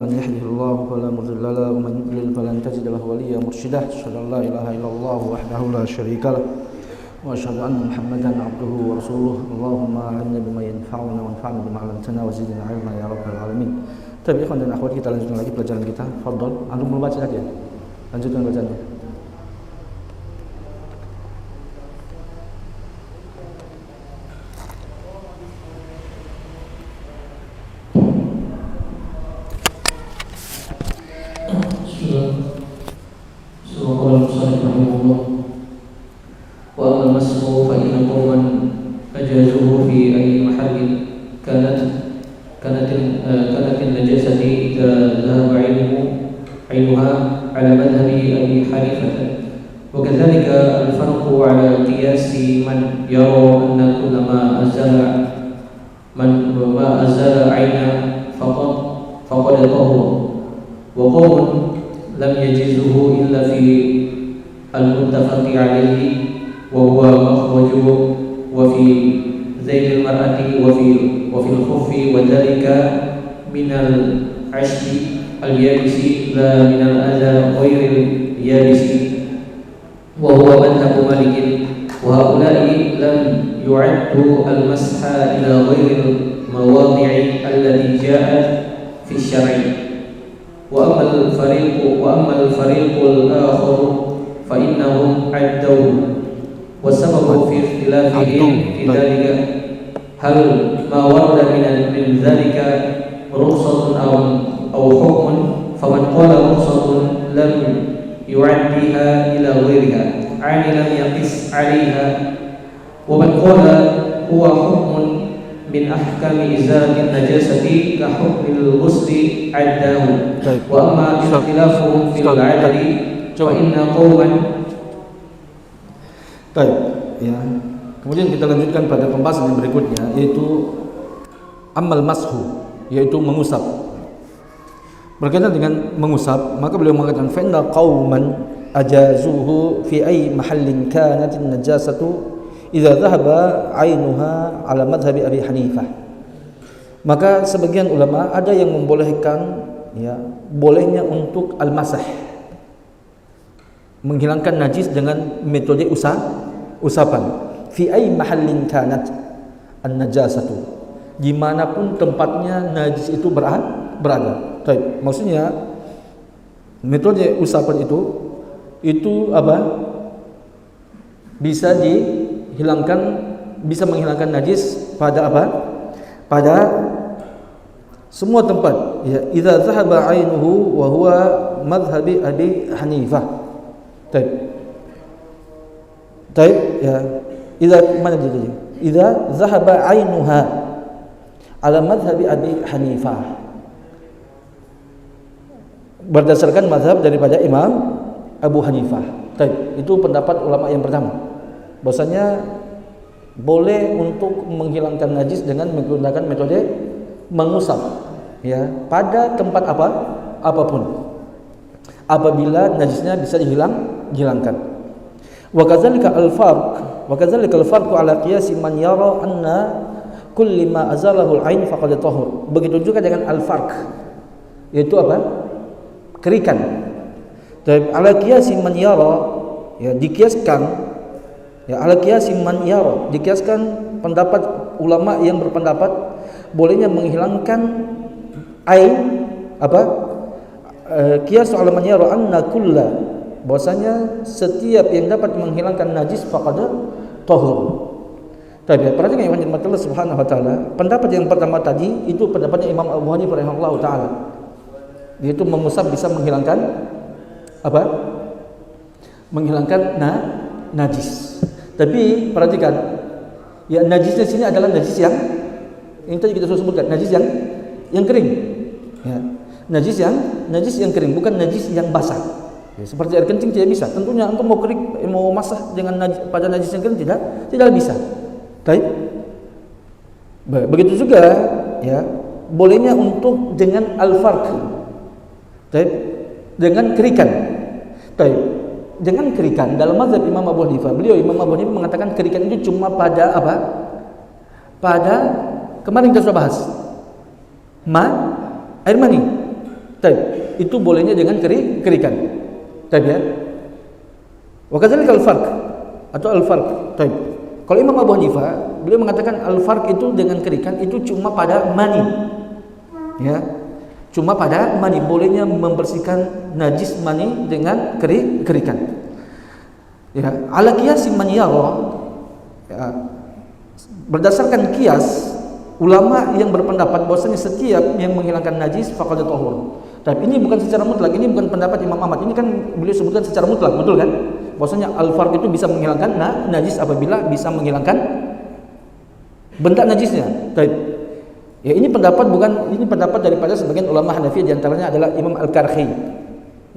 من يهده الله فلا مضل له ومن يضلل فلن تجد له وليا مرشدا أشهد أن لا إله إلا الله وحده لا شريك له وأشهد أن محمدا عبده ورسوله اللهم علمنا بما ينفعنا وانفعنا بما علمتنا وزدنا علما يا رب العالمين. Tapi ikhwan dan akhwat, kita lanjutkan lagi pelajaran kita. Fadhol, antum belum baca lagi ya? Lanjutkan bacaannya. كانت النجاسة إذا ذهب عينها على مذهب أبي حنيفة، وكذلك الفرق على قياس من يرى أن كل ما أزال عينا فقد طهر، وقوم لم يجزه إلا في المتفق عليه وهو مخرجه وفي ذيل المرأة وفي الخف، وذلك من العشب اليابس لا من الأذى غير اليابس، وهو مذهب مالك، وهؤلاء لم يعدوا المسح إلى غير المواضع التي جاءت في الشرع. وأما الفريق الآخر فإنهم عدوه، والسبب في اختلافهم في ذلك هل ما ورد من ذلك رخصة أو حكم، فمن قال رخصة لم يعدها إلى غيرها يعني لم يقس عليها، ومن قال هو حكم من أحكام إزالة النجاسة كحكم الغسل عداه. وأما اختلافهم في العدد فإن قوما ya. Kemudian kita lanjutkan pada pembahasan yang berikutnya, yaitu amal mashu, yaitu mengusap. Berkaitan dengan mengusap, maka beliau mengatakan fa'inna qauman ajazuhu fi ay mahallin kanat an-najasatu idza dhahaba 'ainuha 'ala madhhabi Abi Hanifah. Maka sebagian ulama ada yang membolehkan, ya, bolehnya untuk al-masah, menghilangkan najis dengan metode usapan. Fi ay mahallin kanat an-najasatu, dimanapun tempatnya najis itu berada. Baik, maksudnya metode usapan itu apa? Bisa menghilangkan najis pada apa? Pada semua tempat. Ya, idza dhahaba 'ainuhu wa huwa madhhabi Abi Hanifah. Baik, ya. Idza dhahaba 'ainuha ala madhhabi Abi Hanifah, berdasarkan mazhab daripada Imam Abu Hanifah. Baik, itu pendapat ulama yang pertama. Bahwasanya boleh untuk menghilangkan najis dengan menggunakan metode mengusap, ya, pada tempat apapun, apabila najisnya bisa dihilangkan. Wa kadzalika al-farq ala qiyas man yara anna kulli ma azalahu al-ain faqad tahur. Begitu juga dengan al-farq, yaitu apa? Kerikan. Dan ala qiyas man yara, ya, dikiaskan, ya, ala qiyas man yara, dikiaskan pendapat ulama yang berpendapat bolehnya menghilangkan ain apa? Qiyas ala man yara anna kulla, bahwasanya setiap yang dapat menghilangkan najis faqad tahur. Tapi perhatikan ya, Allah Subhanahu wa taala, pendapat yang pertama tadi itu pendapatnya Imam Abu Hanifah rahimahullahu taala, yaitu mengusap bisa menghilangkan apa? Menghilangkan najis. Tapi perhatikan, ya, najisnya sini adalah najis yang tadi kita sudah sebutkan, najis yang kering. Ya. Najis yang kering, bukan najis yang basah. Ya, seperti air kencing tidak bisa. Tentunya antum mau masak dengan pada najis yang kering tidak bisa. Baik. Begitu juga, ya, bolehnya untuk dengan al-farq. Baik. Dengan kerikan. Baik. Dengan kerikan dalam mazhab Imam Abu Hanifah. Imam Abu Hanifah mengatakan kerikan itu cuma pada apa? Pada kemarin kita sudah bahas. Air mani. Taib. Itu bolehnya dengan kerikan. Taib ya. Wa kadzalika al-farq atau al-farq. Taib. Kalau Imam Abu Hanifah, beliau mengatakan al-farq itu dengan kerikan itu cuma pada mani. Ya. Cuma pada mani, bolehnya membersihkan najis mani dengan kerikan. Ya, ala qiyasi man yara, ya, berdasarkan kias ulama yang berpendapat bahwasanya setiap yang menghilangkan najis faqad tahur. Tapi ini bukan secara mutlak, ini bukan pendapat Imam Ahmad. Ini kan beliau sebutkan secara mutlak, betul kan? Bahwasanya al-farq itu bisa menghilangkan najis apabila bisa menghilangkan benda najisnya. Baik. Ya, ini pendapat daripada sebagian ulama Hanafi, di antaranya adalah Imam Al-Karhi.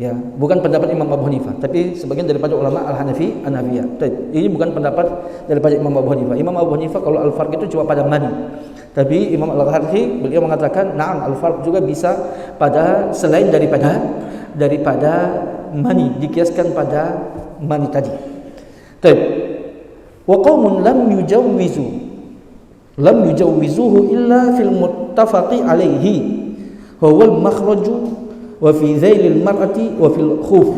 Ya, bukan pendapat Imam Abu Hanifah, tapi sebagian daripada ulama Al-Hanafi, An-Nafiyah. Ini bukan pendapat daripada Imam Abu Hanifah. Imam Abu Hanifah kalau al-farq itu cuma pada mani. Tapi Imam Al-Karhi beliau mengatakan, "Na'am, al-farq juga bisa pada selain daripada mani, dikiaskan pada mani tadi." Baik. Wa qaumun lam yujawwizuhu illa fil muttafaqi alaihi huwa al-makhraju wa fi dhailil mar'ati wa fil khuf,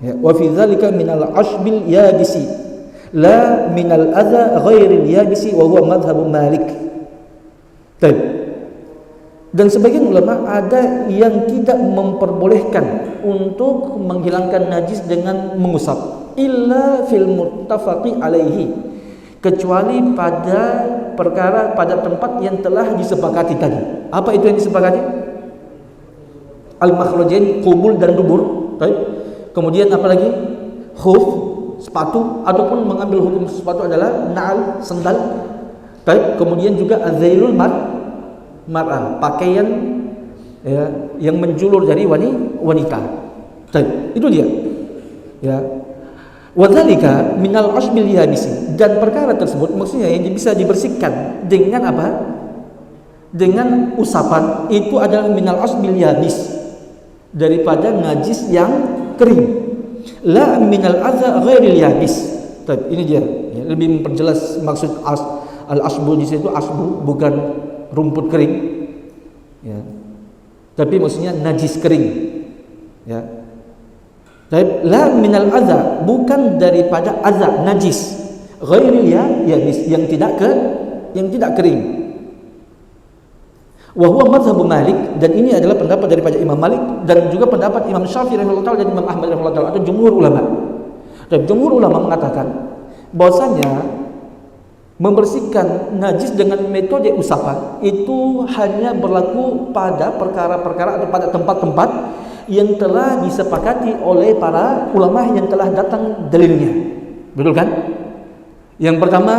ya, wa fi dhalika min al-ashbil yabisi la min al-adha ghairil yabisi wa huwa madhhabu Malik. Baik. Dan sebagian ulama ada yang tidak memperbolehkan untuk menghilangkan najis dengan mengusap illa fil muttafaqi alaihi, kecuali pada tempat yang telah disepakati tadi. Apa itu yang disepakati? Al-makhrajain, qubul dan dubur. Baik. Kemudian apa lagi? Khuf, sepatu, ataupun mengambil hukum sepatu adalah na'al, sendal. Baik. Kemudian juga azailul mar'ah, pakaian ya, yang menjulur dari wanita. Baik. Itu dia. Ya. Wadzalika minal ashbil yabisi, dan perkara tersebut maksudnya yang bisa dibersihkan dengan apa? Dengan usapan, itu adalah minal ashbil yabis, daripada najis yang kering. La minal adza ghairil yabis. Ini dia, ya, lebih memperjelas maksud al-ashbu di situ. Ashbu bukan rumput kering, ya, tapi maksudnya najis kering, ya. La minal adza, bukan daripada adza, najis, ghairil yabis, yang tidak kering. Wa huwa madhhabu Malik, dan ini adalah pendapat daripada Imam Malik dan juga pendapat Imam Syafi'i rahimahullah taala dan Imam Ahmad rahimahullah taala, atau jumhur ulama. Dan jumhur ulama mengatakan bahwasanya membersihkan najis dengan metode usapan itu hanya berlaku pada perkara-perkara atau pada tempat-tempat yang telah disepakati oleh para ulama yang telah datang dalilnya. Betul kan? Yang pertama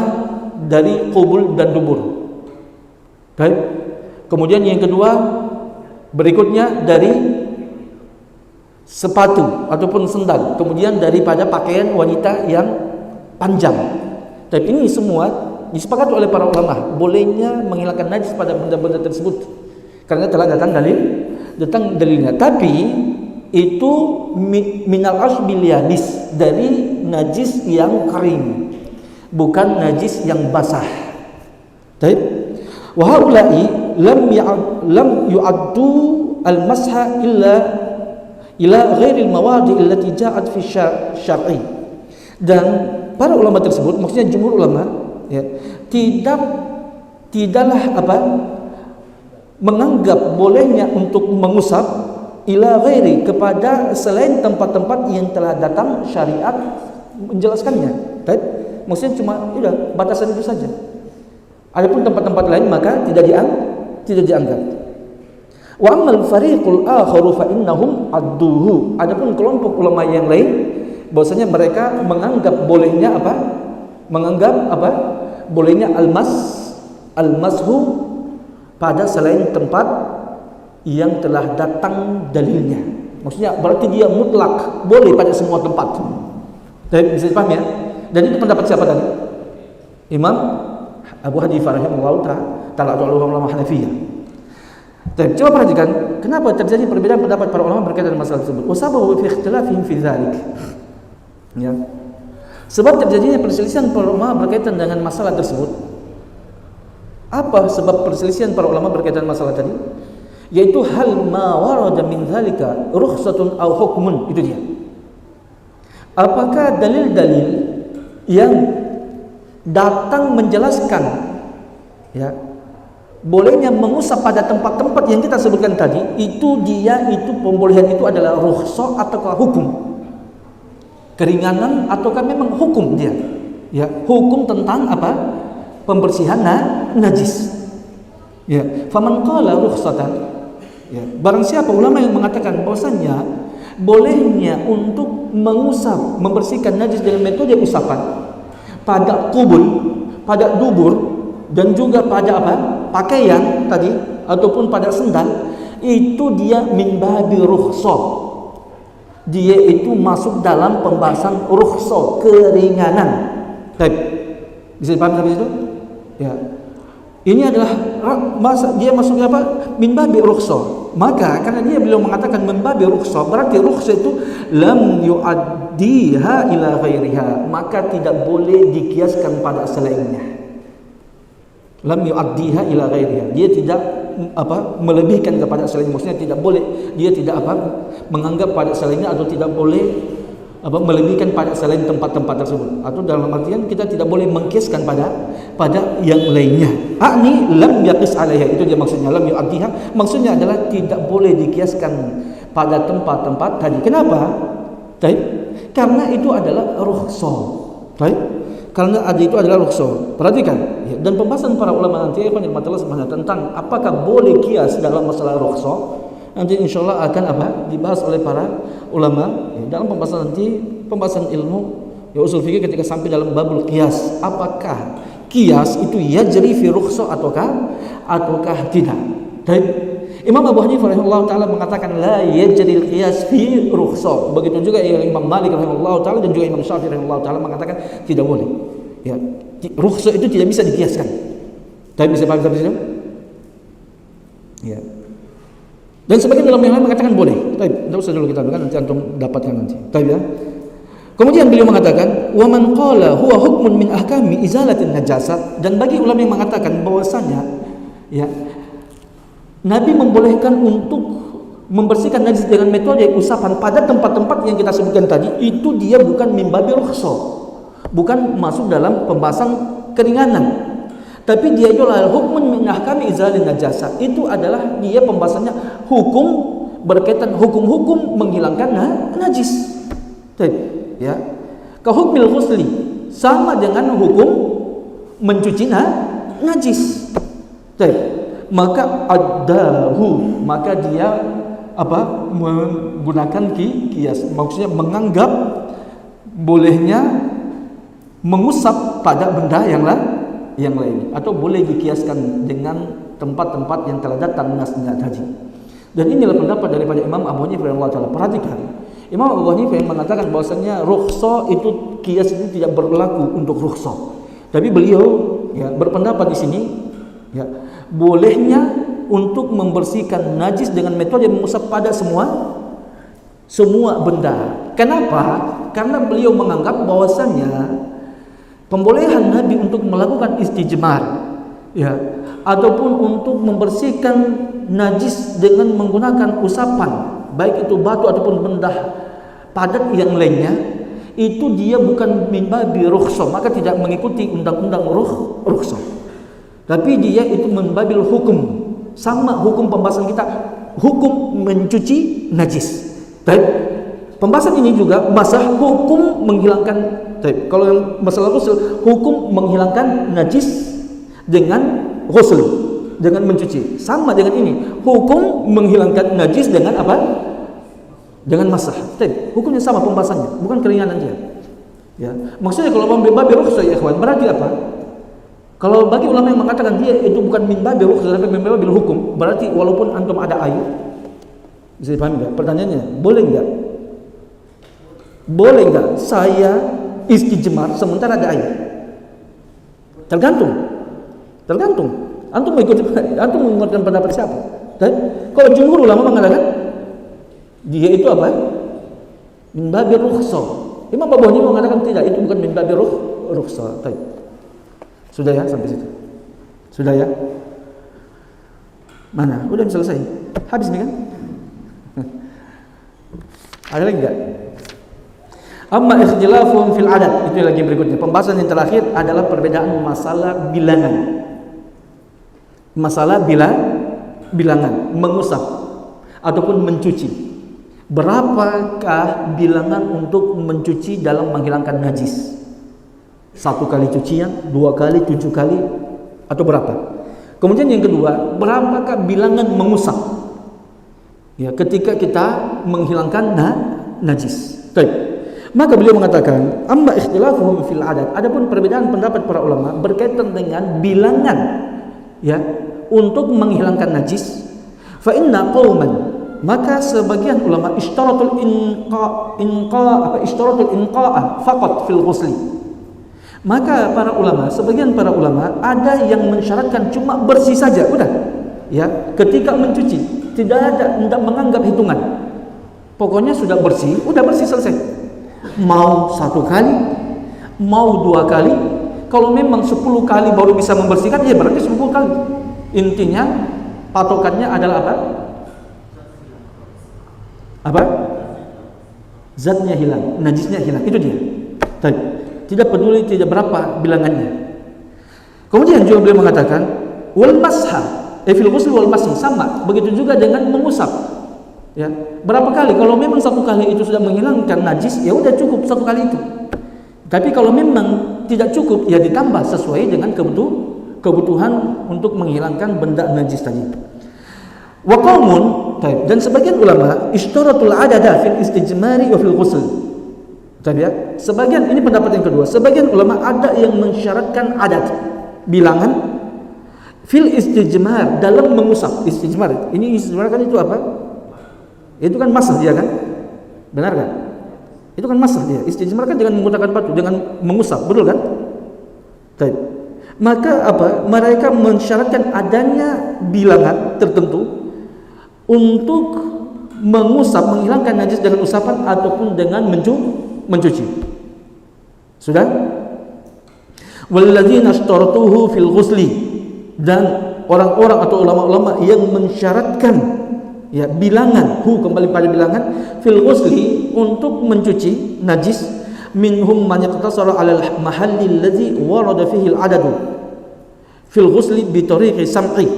dari qubul dan dubur. Baik. Kemudian yang kedua berikutnya dari sepatu ataupun sendal. Kemudian daripada pakaian wanita yang panjang. Tapi ini semua disepakati oleh para ulama bolehnya menghilangkan najis pada benda-benda tersebut karena telah datang dalilnya. Tapi itu minal ashbil yabis, dari najis yang kering, bukan najis yang basah. Baik. Wa haula'i lam yu'addu al-masha ila ghairil mawadi' allati ja'at fi syar'i. Dan para ulama tersebut, maksudnya jumhur ulama, ya, tidaklah menganggap bolehnya untuk mengusap ila ghairi, kepada selain tempat-tempat yang telah datang syariat menjelaskannya. Baik, maksudnya cuma batasan itu saja. Adapun tempat-tempat lain maka tidak dianggap. Wa ammal fariqul akharu fa innahum adduhu. Adapun kelompok ulama yang lain bahwasanya mereka menganggap bolehnya bolehnya al-mashu pada selain tempat yang telah datang dalilnya. Maksudnya berarti dia mutlak boleh pada semua tempat. Bisa dipahami ya? Dan itu pendapat siapa tadi? Imam Abu Hanifah rahimahullah ta'ala atau ulama Hanafiyah. Coba perhatikan kenapa terjadi perbedaan pendapat para ulama berkaitan dengan masalah tersebut. Wasabahu fi ikhtilafihim fi dzalik. Ya. Sebab terjadinya perselisihan para ulama berkaitan dengan masalah tersebut. Apa sebab perselisihan para ulama berkaitan masalah tadi? yaitu hal ma warada min dzalika rukhsatun aw hukmun, itu dia. Apakah dalil-dalil yang datang menjelaskan ya bolehnya mengusap pada tempat-tempat yang kita sebutkan tadi, itu pembolehan itu adalah rukhsah ataukah hukum? Keringanan ataukah memang hukum dia? Ya, hukum tentang apa? Pembersihan najis. Ya, faman qala rukhsatan. Ya, barang siapa ulama yang mengatakan bahwasanya bolehnya untuk mengusap, membersihkan najis dengan metode usapan pada kubul, pada dubur, dan juga pada apa? Pakaian tadi ataupun pada sendal, itu dia min babi rukhsah. Dia itu masuk dalam pembahasan rukhsah, keringanan. Baik. Bisa dipahami sampai situ? Ya. Ini adalah dia masuknya apa? Min babi rukhsah. Maka karena beliau mengatakan min babi rukhsah, berarti rukhsah itu lam yu'addiha ila ghairiha, maka tidak boleh dikiaskan pada selainnya. Lam yu'addiha ila ghairiha, dia tidak melebihkan kepada selainnya, maksudnya tidak boleh, dia tidak menganggap pada selainnya, atau tidak boleh melebihkan pada selain tempat-tempat tersebut, atau dalam artian kita tidak boleh mengkiaskan pada yang lainnya. Ini lam yaqis alaiha, itu dia maksudnya. Lam yu'addiha maksudnya adalah tidak boleh dikiaskan pada tempat-tempat tadi. Kenapa? Karena itu adalah rukhsah. Karena itu adalah rukhsah. Perhatikan ya, dan pembahasan para ulama nanti tentang apakah boleh kias dalam masalah rukhsah nanti insyaallah akan dibahas oleh para ulama ya, dalam pembahasan ilmu ya usul fikih ketika sampai dalam babul qiyas. Apakah qiyas itu yajri fi rukhsah ataukah tidak? Dan Imam Abu Hanifah rahimahullah taala mengatakan la yajri al-qiyas fi rukhsah. Begitu juga Imam Malik rahimahullah taala dan juga Imam Syafi'i rahimahullah taala mengatakan tidak boleh. Ya, rukhsah itu tidak bisa dikiaskan. Tapi bisa paham sampai sini? Ya. Dan sebagian ulama yang lain mengatakan boleh. Tapi tidak usah dulu kita kan nanti antum dapatkan nanti. Tapi ya. Kemudian beliau mengatakan wa man qala huwa hukmun min ahkami izalatin najasat, dan bagi ulama yang mengatakan bahwasanya ya Nabi membolehkan untuk membersihkan najis dengan metode usapan pada tempat-tempat yang kita sebutkan tadi, itu dia bukan min babi rukhsah, bukan masuk dalam pembahasan keringanan. Tapi dia adalah hukmun min ahkami izalatin najasat, itu adalah dia pembahasannya hukum berkaitan hukum-hukum menghilangkan najis. Ya, kahukmil ghusli, sama dengan hukum mencuci najis. Maka adahu, maka dia menggunakan kias, maksudnya menganggap bolehnya mengusap pada benda yang lain, atau boleh dikiaskan dengan tempat-tempat yang telah datang nasnya tadi. Dan inilah pendapat daripada Imam Abu Hanifah radhiyallahu taala. Perhatikan, Imam Abu Hanifah yang mengatakan bahwasanya rukhsah itu kias itu tidak berlaku untuk rukhsah. Tapi beliau ya berpendapat di sini ya bolehnya untuk membersihkan najis dengan metode mengusap pada semua benda. Kenapa? Karena beliau menganggap bahwasanya pembolehan Nabi untuk melakukan istijmar ya ataupun untuk membersihkan najis dengan menggunakan usapan, baik itu batu ataupun benda padat yang lainnya, itu dia bukan min babi rukhsah, maka tidak mengikuti undang-undang rukhsah. Tapi dia itu min babil hukum, sama hukum pembahasan kita, hukum mencuci najis. Baik, pembahasan ini juga masalah hukum menghilangkan. Baik, kalau yang masalah ghusl, hukum menghilangkan najis dengan ghusl, dengan mencuci. Sama dengan ini, hukum menghilangkan najis dengan apa? Dengan masah. Hukumnya sama pembahasannya, bukan keringanan dia. Ya, maksudnya kalau min babi rukhsah ya ikhwan, berarti apa? Kalau bagi ulama yang mengatakan dia itu bukan min babi rukhsah tapi min babil hukum, berarti walaupun antum ada air, bisa dipahami enggak? Pertanyaannya, boleh enggak? Boleh enggak saya istijmar sementara ada air? Tergantung. Antum menguatkan pendapat siapa? Dan kalau jumhur ulama mengatakan dia itu apa? Min babi rukhsah. Imam Abu Hanifah mengatakan tidak, itu bukan min babi rukhsah. Sudah ya sampai situ. Sudah ya. Mana? Udah selesai. Habis nih kan? Ada lagi enggak? Amma ikhtilafun fil adad, itu lagi berikutnya. Pembahasan yang terakhir adalah perbedaan masalah bilangan. Masalah bilangan, mengusap ataupun mencuci. Berapakah bilangan untuk mencuci dalam menghilangkan najis? 1 kali cucian, 2 kali, 7 kali, atau berapa? Kemudian yang kedua, berapakah bilangan mengusap? Ya, ketika kita menghilangkan najis. Baik. Maka beliau mengatakan, amma ikhtilafuhum fil adad. Adapun perbedaan pendapat para ulama berkaitan dengan bilangan, ya, untuk menghilangkan najis. Fa inna qauman, maka sebagian ulama ishtaratul inqa'a faqat fil ghusli. Maka sebagian para ulama ada yang mensyaratkan cuma bersih saja, udah. Ya, ketika mencuci tidak menganggap hitungan. Pokoknya sudah bersih selesai. Mau 1 kali, mau 2 kali. Kalau memang 10 kali baru bisa membersihkan, ya berarti 10 kali. Intinya patokannya adalah apa? Zatnya hilang, najisnya hilang. Itu dia. Tidak peduli tidak berapa bilangannya. Kemudian juga beliau mengatakan wal masha fil ghusl wal masih sama. Begitu juga dengan mengusap. Ya, berapa kali? Kalau memang 1 kali itu sudah menghilangkan najis, ya udah cukup 1 kali itu. Tapi kalau memang tidak cukup, ya ditambah sesuai dengan kebutuhan untuk menghilangkan benda najis tadi. Wa qaumun, dan sebagian ulama ishtaratul adada fil istijmari wa fil ghusl. Ya, sebagian, ini pendapat yang kedua. Sebagian ulama ada yang mensyaratkan adad, bilangan fil istijmar, dalam mengusap. Istijmar, ini istijmar kan itu apa? Itu kan masah dia kan? Benar kan? Itu kan masah dia. Istijmar kan dengan menggunakan batu, dengan mengusap, betul kan? Baik. Maka apa? Mereka mensyaratkan adanya bilangan tertentu untuk mengusap, menghilangkan najis dengan usapan ataupun dengan mencuci. Sudah? Walladzina ishtaratuhu fil ghusli, dan orang-orang atau ulama-ulama yang mensyaratkan, ya, bilangan, kembali pada bilangan fil ghusli, untuk mencuci najis, minhum man yaqtasara 'ala al-mahalli alladhi warada fihi al-'adadu fil ghusli bi tariqi sam'i.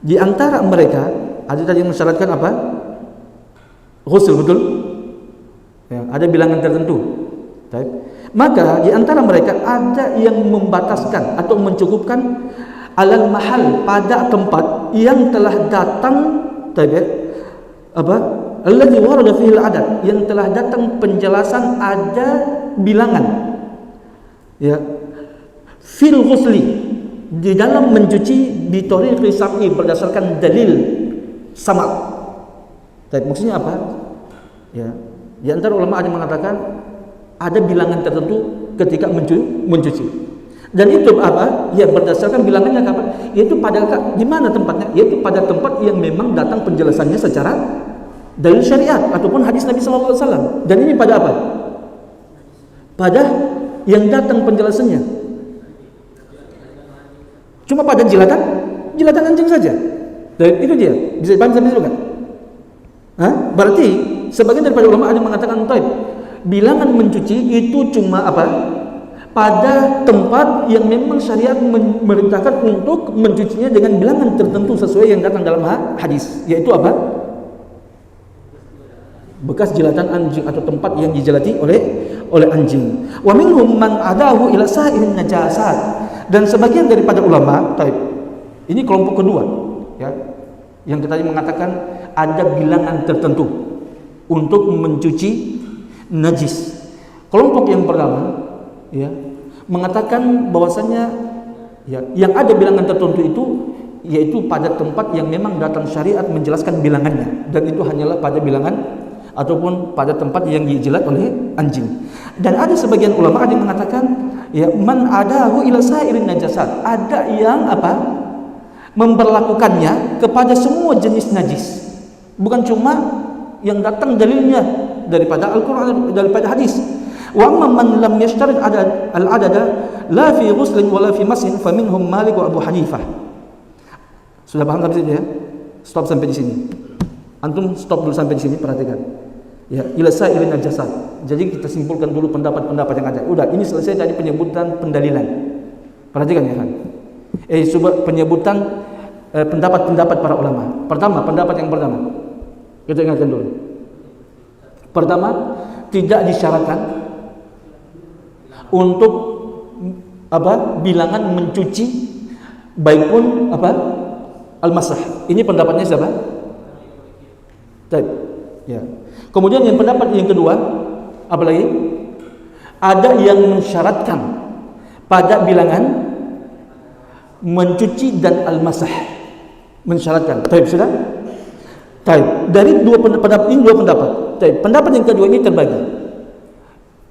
Di antara mereka ada tadi yang mensyaratkan apa? Ghusl, betul? Ya, ada bilangan tertentu. Baik. Maka di antara mereka ada yang membataskan atau mencukupkan alal mahal, pada tempat yang telah datang alladzi warada fihi al-adad, yang telah datang penjelasan ada bilangan, ya, fil ghusli, di dalam mencuci, bi tariqi sam'i, berdasarkan dalil sama'. Maksudnya apa? Ya, di antara ulama ada yang mengatakan ada bilangan tertentu ketika mencuci. Dan itu apa? Ya, berdasarkan bilangannya kapan? Yaitu pada di mana tempatnya? Yaitu pada tempat yang memang datang penjelasannya secara dalil syariat ataupun hadis Nabi SAW. Dan ini pada apa? Pada yang datang penjelasannya. Cuma pada jilatan anjing saja. Dan itu dia. Bisa dipahami sampai situ kan? Berarti sebagian daripada ulama ada yang mengatakan bilangan mencuci itu cuma apa? Pada tempat yang memang syariat memerintahkan untuk mencucinya dengan bilangan tertentu sesuai yang datang dalam hadis, yaitu apa? Bekas jilatan anjing atau tempat yang dijelati oleh anjing. Wa minhum man adahu ila sa'irin najasat, dan sebagian daripada ulama, ini kelompok kedua, ya, yang kita tadi mengatakan ada bilangan tertentu untuk mencuci najis. Kelompok yang pertama, ya, mengatakan bahwasanya, ya, yang ada bilangan tertentu itu yaitu pada tempat yang memang datang syariat menjelaskan bilangannya, dan itu hanyalah pada bilangan ataupun pada tempat yang dijilat oleh anjing. Dan ada sebagian ulama ada yang mengatakan, ya, man adahu ila sa'irin najasat, ada yang apa? Memperlakukannya kepada semua jenis najis, bukan cuma yang datang dalilnya daripada Al-Quran, daripada hadis. Wa amma man lam yashtarid al-adada la fi ghuslin wala fi mashin faminhum Malik wa Abu Hanifah. Sudah paham sampai sini ya? Stop sampai di sini. Antum stop dulu sampai di sini, perhatikan. Ya, ila sa'irin najasat. Jadi kita simpulkan dulu pendapat-pendapat yang ada. Udah, ini selesai tadi penyebutan pendalilan. Perhatikan ya kan. Coba penyebutan pendapat-pendapat para ulama. Pertama, pendapat yang pertama. Kita ingatkan dulu. Pertama, tidak disyaratkan untuk bilangan mencuci baik pun al-masah. Ini pendapatnya siapa? Baik. Ya. Kemudian yang pendapat yang kedua, apa lagi? Ada yang mensyaratkan pada bilangan mencuci dan al-masah. Mensyaratkan. Baik, sudah? Baik. Dari dua pendapat ini, dua pendapat. Baik. Pendapat yang kedua ini terbagi.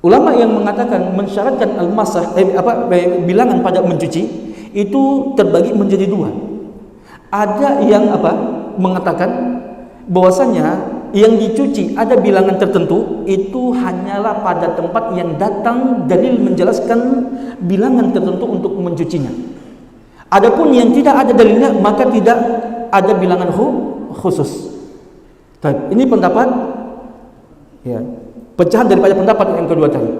Ulama yang mengatakan mensyaratkan al-masah bilangan pada mencuci itu terbagi menjadi dua. Ada yang mengatakan bahwasanya yang dicuci ada bilangan tertentu itu hanyalah pada tempat yang datang dalil menjelaskan bilangan tertentu untuk mencucinya. Adapun yang tidak ada dalilnya maka tidak ada bilangan khusus. Ini pendapat ya, pecahan daripada pendapat yang kedua tadi.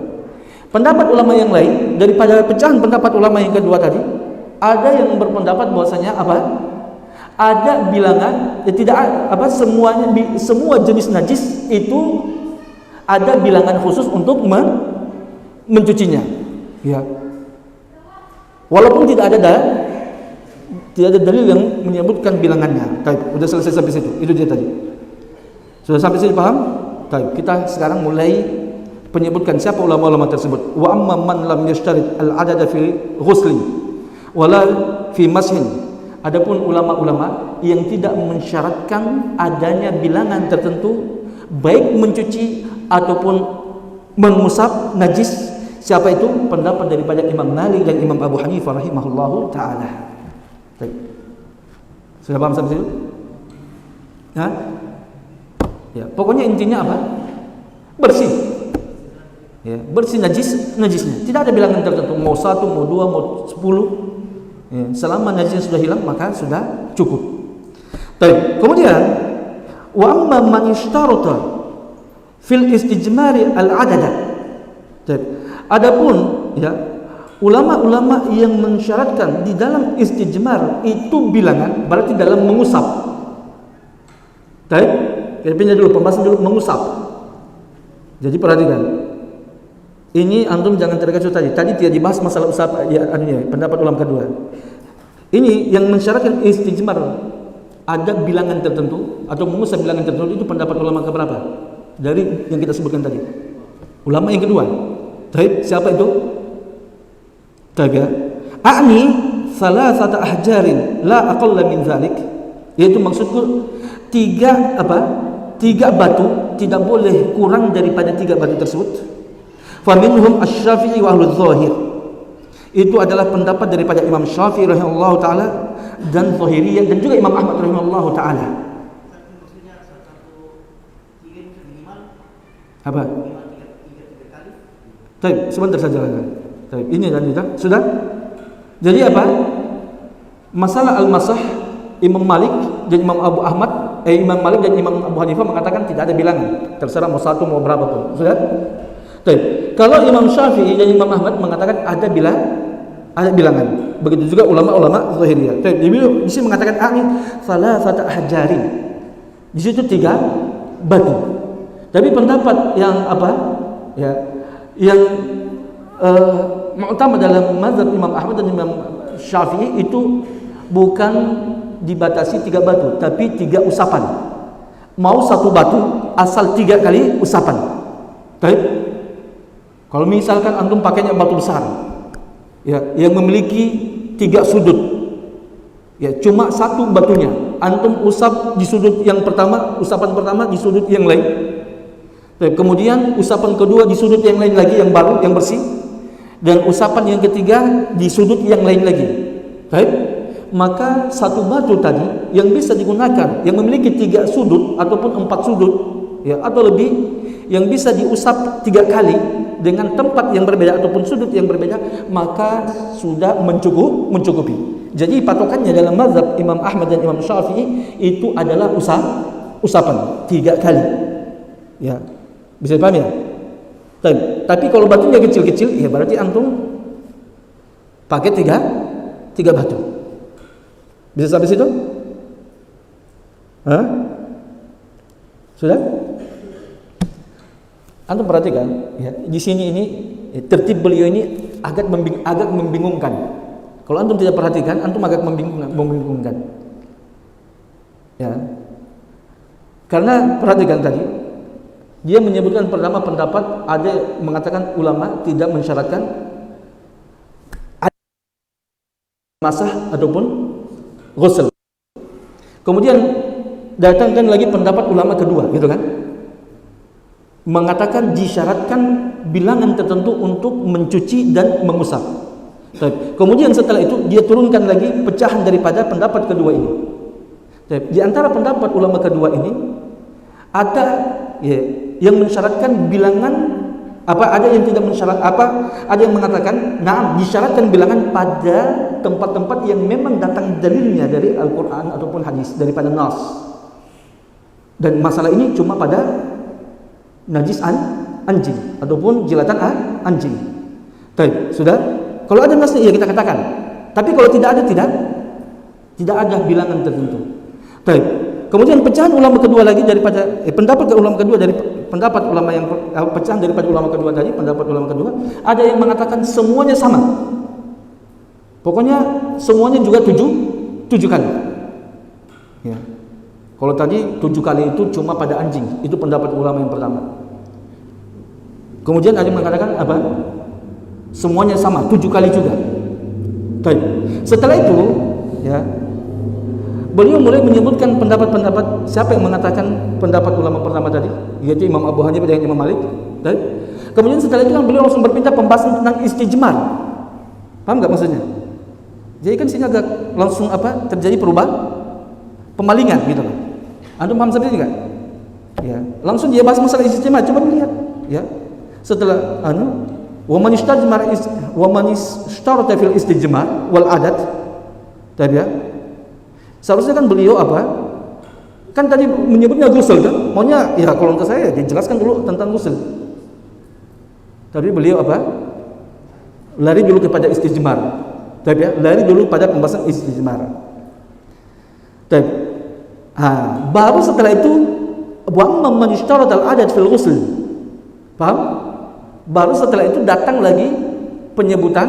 Pendapat ulama yang lain daripada pecahan pendapat ulama yang kedua tadi, ada yang berpendapat bahwasanya ada bilangan tidak semua jenis najis itu ada bilangan khusus untuk mencucinya. Ya. Walaupun tidak ada dalil yang menyebutkan bilangannya. Baik, sudah selesai sampai situ. Itu dia tadi. Sudah sampai sini paham? Baik, kita sekarang mulai menyebutkan siapa ulama-ulama tersebut. Wa amma man lam yashtarit al-adada fi ghusli wala fi mashin. Adapun ulama-ulama yang tidak mensyaratkan adanya bilangan tertentu baik mencuci ataupun mengusap najis, siapa itu? Pendapat daripada Imam Malik dan Imam Abu Hanifah rahimahullahu taala. Sudah paham sampai situ? Ya, pokoknya intinya apa? Bersih. Ya, bersih najisnya. Tidak ada bilangan tertentu, mau 1, mau 2, mau 10. Ya, selama najisnya sudah hilang maka sudah cukup. Baik. Kemudian wa amma man ishtarata fil istijmari al-adada. Adapun ya ulama-ulama yang mensyaratkan di dalam istijmar itu bilangan, berarti dalam mengusap. Baik. Kita pindah dulu pembahasan dulu mengusap. Jadi perhatikan. Ini antum jangan terkecoh tadi. Tadi tidak dibahas masalah usap pendapat ulama kedua. Ini yang mensyaratkan istijmar ada bilangan tertentu atau mengusap bilangan tertentu itu pendapat ulama keberapa? Dari yang kita sebutkan tadi. Ulama yang kedua. Baik, siapa itu? A'ni salasata ahjarin la aqalla min dzalik. Yaitu maksudku tiga batu, tidak boleh kurang daripada 3 batu tersebut. Faminhum asy-Syafi'i wa ahlul zahir. Itu adalah pendapat daripada Imam Syafi'i rahimahullahu taala dan Zahiriyah dan juga Imam Ahmad rahimahullahu taala. Apa? Baik, sebentar saja. Baik, ini dan itu sudah. Jadi apa? Masalah al-masah Imam Malik dan Imam Malik dan Imam Abu Hanifah mengatakan tidak ada bilangan. Terserah mau 1 mau berapa pun. Sudah? Baik. Kalau Imam Syafi'i dan Imam Ahmad mengatakan ada bilangan. Begitu juga ulama-ulama Zahiriyah. Baik, di sini mengatakan salasata ahjarin. Di situ 3 batu. Tapi pendapat yang yang utama dalam mazhab Imam Ahmad dan Imam Syafi'i itu bukan dibatasi 3 batu, tapi 3 usapan. Mau 1 batu asal 3 kali usapan. Baik. Kalau misalkan antum pakainya batu besar, ya, yang memiliki 3 sudut, ya, cuma 1 batunya, antum usap di sudut yang pertama, usapan pertama di sudut yang lain, kemudian usapan kedua di sudut yang lain lagi, yang baru, yang bersih, dan usapan yang ketiga di sudut yang lain lagi. Baik, maka 1 batu tadi yang bisa digunakan, yang memiliki 3 sudut ataupun 4 sudut, ya, atau lebih, yang bisa diusap 3 kali dengan tempat yang berbeda ataupun sudut yang berbeda, maka sudah mencukupi. Jadi patokannya dalam mazhab Imam Ahmad dan Imam Syafi'i itu adalah usapan 3 kali. Ya. Bisa dipahami ya? Tapi kalau batunya kecil-kecil, ya berarti antum pakai 3 batu. Bisa sampai situ? Hah? Sudah? Antum perhatikan, ya, di sini ini tertib beliau ini agak membingungkan. Kalau antum tidak perhatikan, antum agak membingungkan. Ya. Karena perhatikan tadi, dia menyebutkan pertama pendapat ada mengatakan ulama tidak mensyaratkan masah ataupun ghusl. Kemudian datangkan lagi pendapat ulama kedua, gitu kan? Mengatakan disyaratkan bilangan tertentu untuk mencuci dan mengusap. Kemudian setelah itu dia turunkan lagi pecahan daripada pendapat kedua ini. Di antara pendapat ulama kedua ini ada ya, yang mensyaratkan bilangan ada yang tidak mensyarat ada yang mengatakan disyaratkan bilangan pada tempat-tempat yang memang datang dalilnya dari Al-Qur'an ataupun hadis daripada nas. Dan masalah ini cuma pada najis anjing ataupun jilatan anjing. Baik, sudah. Kalau ada nasnya ya kita katakan. Tapi kalau tidak ada bilangan tertentu. Baik. Kemudian pecahan ulama kedua lagi daripada pendapat ulama kedua dari pendapat ulama yang pecahan daripada ulama kedua tadi, pendapat ulama kedua, ada yang mengatakan semuanya sama. Pokoknya semuanya juga 7 kali. Ya. Kalau tadi 7 kali itu cuma pada anjing, itu pendapat ulama yang pertama. Kemudian ada yang mengatakan apa? Semuanya sama, 7 kali juga. Baik. Setelah itu, ya, beliau mulai menyebutkan pendapat-pendapat. Siapa yang mengatakan pendapat ulama pertama tadi, yaitu Imam Abu Hanifah dan Imam Malik. Baik. Kemudian setelah itu kan beliau langsung berpindah pembahasan tentang istijmar. Paham nggak maksudnya? Jadi kan sini agak langsung terjadi perubahan, pemalingan gitu loh. Antum paham seperti ini enggak? Ya, langsung dia bahas masalah istijmar. Coba lihat, ya. Setelah wa man ishtarata fil istijmar wal adat. Tadi ya. Seharusnya kan beliau kan tadi menyebutnya ghusl kan? Maunya ya kalau untuk saya dijelaskan dulu tentang ghusl. Tapi beliau lari dulu kepada istijmar. Tadi ya, lari dulu pada pembahasan istijmar. Baru setelah itu wa man ishtarata al adat fil ghusl. Paham? Baru setelah itu datang lagi penyebutan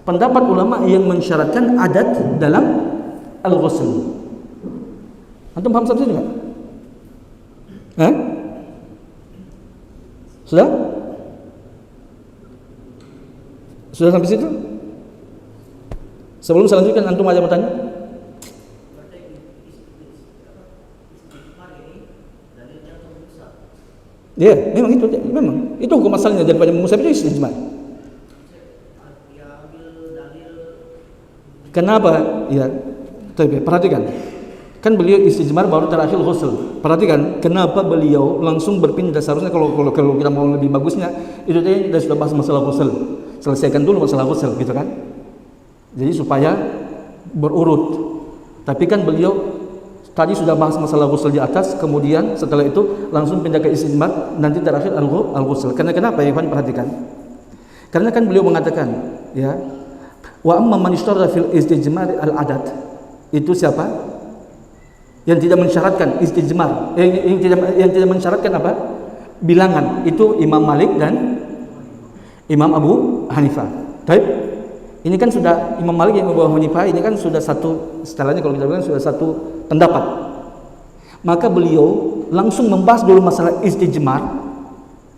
pendapat ulama yang mensyaratkan adat dalam al-ghusl. Antum paham sampai sini enggak? Sudah? Sudah sampai situ? Sebelum saya lanjutkan, antum ada yang mau tanya? Ya, memang itu hukum asalnya daripada mengusap itu istijmar. Kenapa? Ya, perhatikan. Kan beliau istijmar baru terakhir ghusl. Perhatikan kenapa beliau langsung berpindah. Seharusnya kalau kita mau lebih bagusnya itu tadi sudah bahas masalah ghusl. Selesaikan dulu masalah ghusl gitu kan. Jadi supaya berurut. Tapi kan beliau tadi sudah bahas masalah ghusl di atas, kemudian setelah itu langsung pindah ke istijmar, nanti terakhir al-ghusl. Karena kenapa ya Ikhwan, perhatikan. Karena kan beliau mengatakan, ya, wa amma man ishtarata fil istijmar al-adat. Itu siapa? Yang tidak mensyaratkan istijmar, yang tidak mensyaratkan bilangan. Itu Imam Malik dan Imam Abu Hanifah. Baik. Ini kan sudah Imam Malik dan Abu Hanifah ini kan sudah satu, istilahnya kalau kita bilang sudah satu pendapat. Maka beliau langsung membahas dulu masalah istijmar,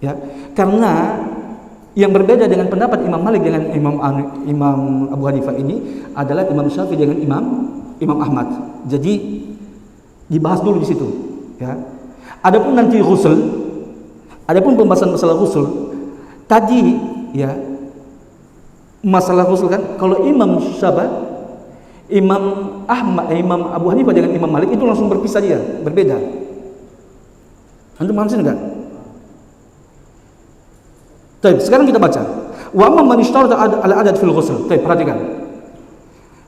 ya, karena yang berbeda dengan pendapat Imam Malik dengan Imam Abu Hanifah ini adalah Imam Syafi'i dengan Imam Ahmad. Jadi dibahas dulu di situ, ya. Adapun nanti ghusl, adapun pembahasan masalah ghusl tadi, ya, masalah ghusl kan kalau Imam Abu Hanifah dengan Imam Malik itu langsung berpisah, dia berbeda. Antum paham sih enggak? Baik, sekarang kita baca. Wa amma man ishtarata al-adat fil ghusl. Baik, perhatikan.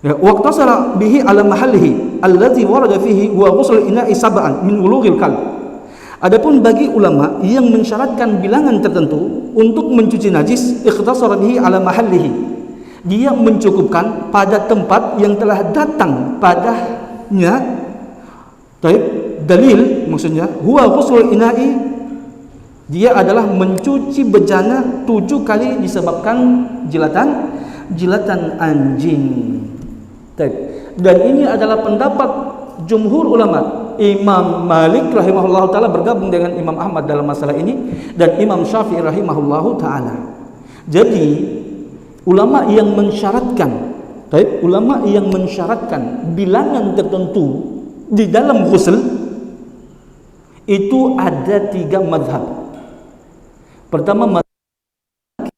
Ya, waqtasara bihi ala mahallihi allazi warada fihi wa ghusl ina'i sab'an min wulughil qalb. Adapun bagi ulama yang mensyaratkan bilangan tertentu untuk mencuci najis, ikhtasara bihi ala mahallihi. Dia mencukupkan pada tempat yang telah datang padanya. Baik, dalil maksudnya huwa ghusl ina'i, dia adalah mencuci bejana 7 kali disebabkan jilatan anjing. Dan ini adalah pendapat jumhur ulama. Imam Malik rahimahullah ta'ala bergabung dengan Imam Ahmad dalam masalah ini, dan Imam Syafi'i rahimahullah ta'ala. Jadi ulama yang mensyaratkan bilangan tertentu di dalam ghusl itu ada 3 mazhab. Pertama mazhab,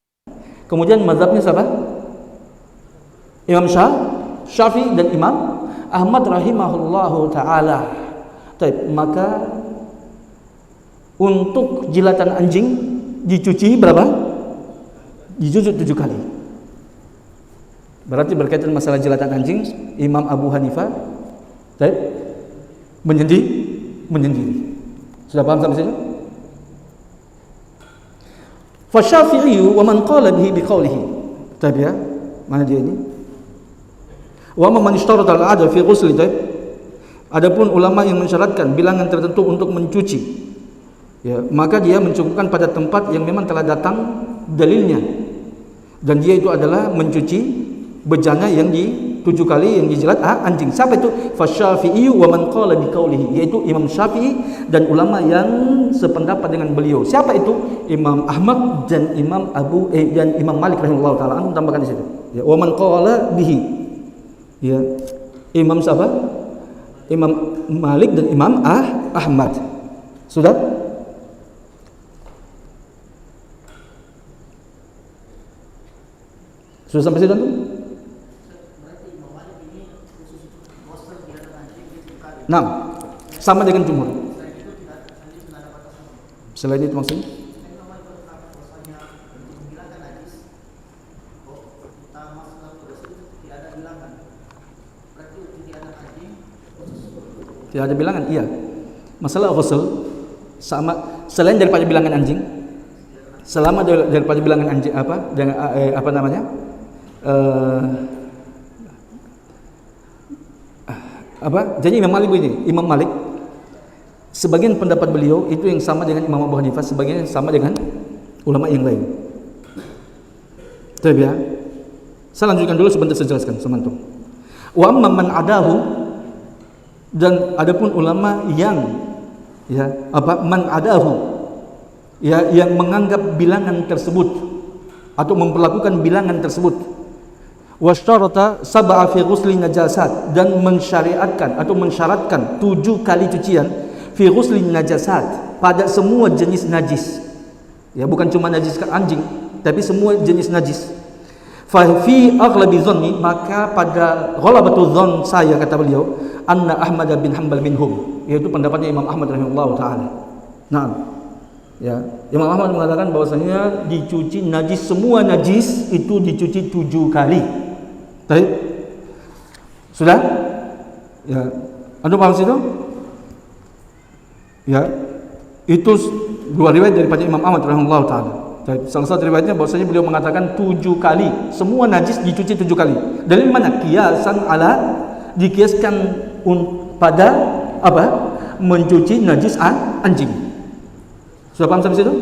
kemudian mazhabnya siapa? Imam Syafi'i dan Imam Ahmad rahimahullahu ta'ala. Maka untuk jilatan anjing dicuci berapa? Dicuci 7 kali. Berarti berkaitan masalah jilatan anjing, Imam Abu Hanifah menyendiri. Sudah paham sampai sini? Fa Syafi'i wa man qala bihi biqaulihi. Ya, mana dia ini? Wa man ishtarata al-'adl fi ghusli. Adapun ulama yang mensyaratkan bilangan tertentu untuk mencuci, ya, maka dia mencukupkan pada tempat yang memang telah datang dalilnya, dan dia itu adalah mencuci bejana yang 7 kali yang dijilat anjing. Siapa itu? Fa Syafi'i wa man qala biqaulihi, yaitu Imam Syafi'i dan ulama yang sependapat dengan beliau. Siapa itu? Imam Ahmad dan Imam Malik rahimahullah taala. Antum tambahkan di situ. Ya, wa man qala bihi. Ya. Imam siapa? Imam Malik dan Imam Ahmad. Sudah? Sudah sampai situ? Nah, sama dengan jumhur. Selain itu maksudnya? Tidak ada bilangan, iya. Masalah ghusl sama selain daripada bilangan anjing, selama daripada bilangan anjing apa namanya? Jadi Imam Malik sebagian pendapat beliau itu yang sama dengan Imam Abu Hanifah, sebagian yang sama dengan ulama yang lain. Ya. Saya lanjutkan dulu sebentar, saya jelaskan semantum. Wa amma man adahu, dan adapun ulama yang man adahu, yang menganggap bilangan tersebut atau memperlakukan bilangan tersebut, wasyarata sab'a fi ghusli najasat, dan mensyariatkan atau mensyaratkan 7 kali cucian fi ghusli najasat pada semua jenis najis, ya, bukan cuma najis anjing tapi semua jenis najis. Fa fi aghlabi dhanni, maka pada ghalabatul dhann saya, kata beliau, anna Ahmad bin Hanbal minhum, yaitu pendapatnya Imam Ahmad rahimahullah taala. Nah, ya, Imam Ahmad mengatakan bahwasanya dicuci najis, semua najis itu dicuci 7 kali. Baik. Sudah? Ya. Anda paham situ? Ya. Itu 2 riwayat daripada Imam Ahmad rahimahullah taala. Salah satu riwayatnya bahwasanya beliau mengatakan 7 kali, semua najis dicuci 7 kali. Dalil mana? Kiasan ala, dikiaskan pada apa? Mencuci najis anjing. Sudah paham sampai situ?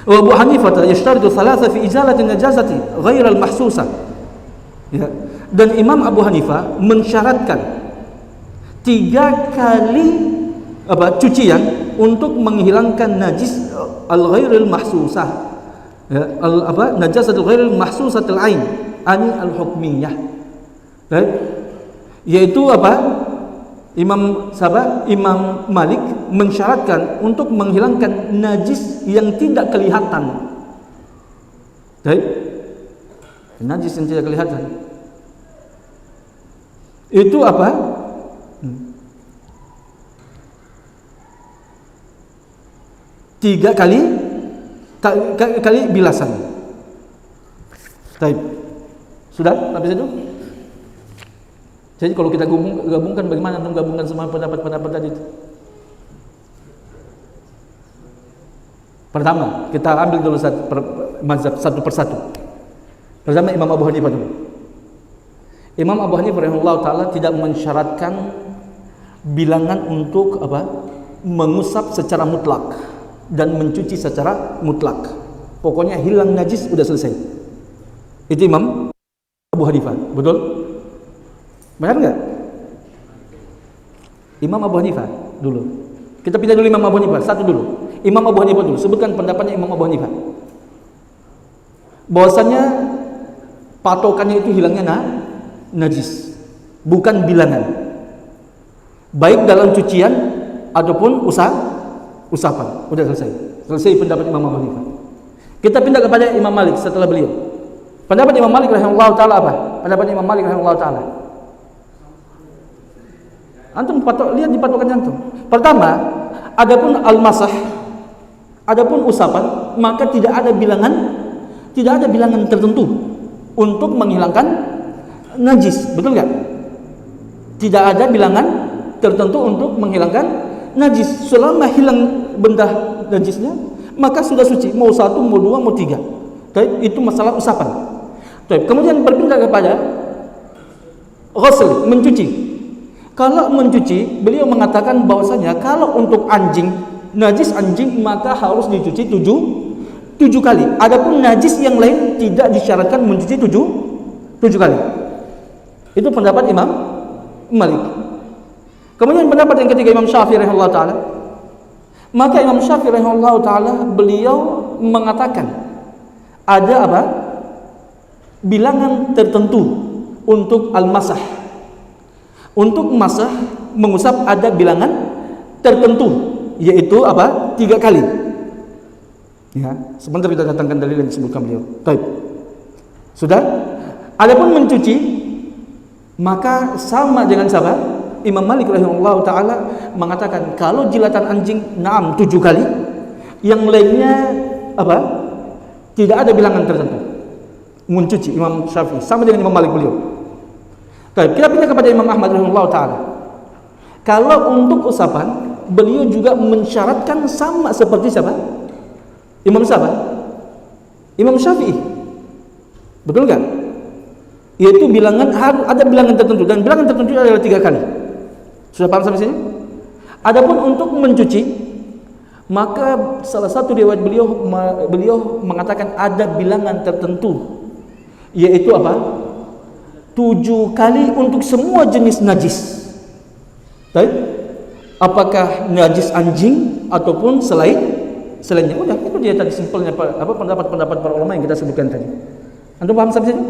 Wa Abu Hanifah yashtaritu thalatha fi izalati najasati ghair al-mahsusa. Ya. Dan Imam Abu Hanifah mensyaratkan 3 kali cucian untuk menghilangkan najis al-ghairil mahsusah, ya, najasatul ghairil mahsusatul ain ani al-hukmiyah. Yaitu Imam Malik mensyaratkan untuk menghilangkan najis yang tidak kelihatan. Najis yang tidak kelihatan itu apa? 3 kali bilasan. Baik. Sudah sampai situ? Jadi kalau kita gabungkan, bagaimana antum gabungkan semua pendapat-pendapat tadi? Pertama, kita ambil dulu mazhab satu persatu. Pertama Imam Abu Hanifah dulu. Imam Abu Hanifah rahimahullah taala tidak mensyaratkan bilangan untuk mengusap secara mutlak dan mencuci secara mutlak. Pokoknya hilang najis udah selesai. Itu Imam Abu Hanifah, betul? Benar enggak? Imam Abu Hanifah dulu. Kita pindah dulu Imam Abu Hanifah, satu dulu. Imam Abu Hanifah dulu, sebutkan pendapatnya Imam Abu Hanifah. Bahwasanya patokannya itu hilangnya najis, bukan bilangan. Baik dalam cucian ataupun usapan. Udah selesai. Selesai pendapat Imam Abu Hanifah. Kita pindah kepada Imam Malik setelah beliau. Pendapat Imam Malik rahimahullah taala apa? Pendapat Imam Malik rahimahullah taala. Antum lihat di patokan antum. Pertama, adapun al-masah, adapun usapan, maka tidak ada bilangan tertentu untuk menghilangkan najis, betul enggak? Tidak ada bilangan tertentu untuk menghilangkan najis. Selama hilang benda najisnya, maka sudah suci. Mau satu, mau dua, mau tiga. Itu masalah usapan. Kemudian berpindah kepada ghusl, mencuci. Kalau mencuci, beliau mengatakan bahwasanya kalau untuk anjing, najis anjing maka harus dicuci tujuh kali. Adapun najis yang lain tidak disyaratkan mencuci tujuh kali. Itu pendapat Imam Malik. Kemudian pendapat yang ketiga Imam Syafi'i rahimahullah taala. Maka Imam Syafi'i rahimahullah taala beliau mengatakan ada bilangan tertentu untuk al-masah. Untuk masah mengusap ada bilangan tertentu, yaitu 3 kali. Ya, sebentar kita datangkan dalil yang disebutkan beliau. Baik. Sudah? Adapun mencuci maka sama dengan siapa? Imam Malik rahimahullah taala mengatakan kalau jilatan anjing 7 kali, yang lainnya tidak ada bilangan tertentu. Mencuci Imam Syafi'i sama dengan Imam Malik beliau. Baik, kita pindah kepada Imam Ahmad rahimahullah taala. Kalau untuk usapan, beliau juga mensyaratkan sama seperti siapa? Imam Syafi'i. Betul enggak? Yaitu bilangan harus ada bilangan tertentu, dan bilangan tertentu adalah 3 kali. Sudah paham sampai sini? Adapun untuk mencuci, maka salah satu riwayat beliau mengatakan ada bilangan tertentu, yaitu 7 kali untuk semua jenis najis. Baik? Apakah najis anjing ataupun selainnya? Udah, itu dia tadi simpelnya pendapat-pendapat para ulama yang kita sebutkan tadi. Antum paham sampai sini?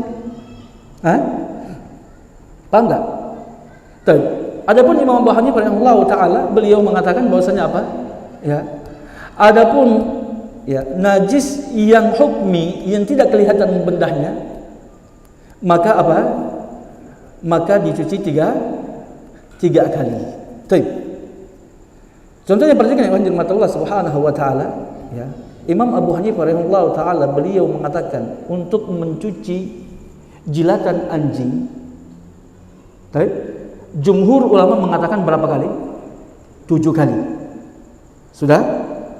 Paham enggak? Baik. Adapun Imam Abu Hanifah rahimahullah taala beliau mengatakan bahwasanya adapun najis yang hukmi yang tidak kelihatan bendahnya, maka maka dicuci 3 kali. Baik. Contohnya perhatikan ya mata Allah Subhanahu wa taala, Imam Abu Hanifah rahimahullah taala beliau mengatakan untuk mencuci jilatan anjing. Baik. Jumhur ulama mengatakan berapa kali? 7 kali. Sudah?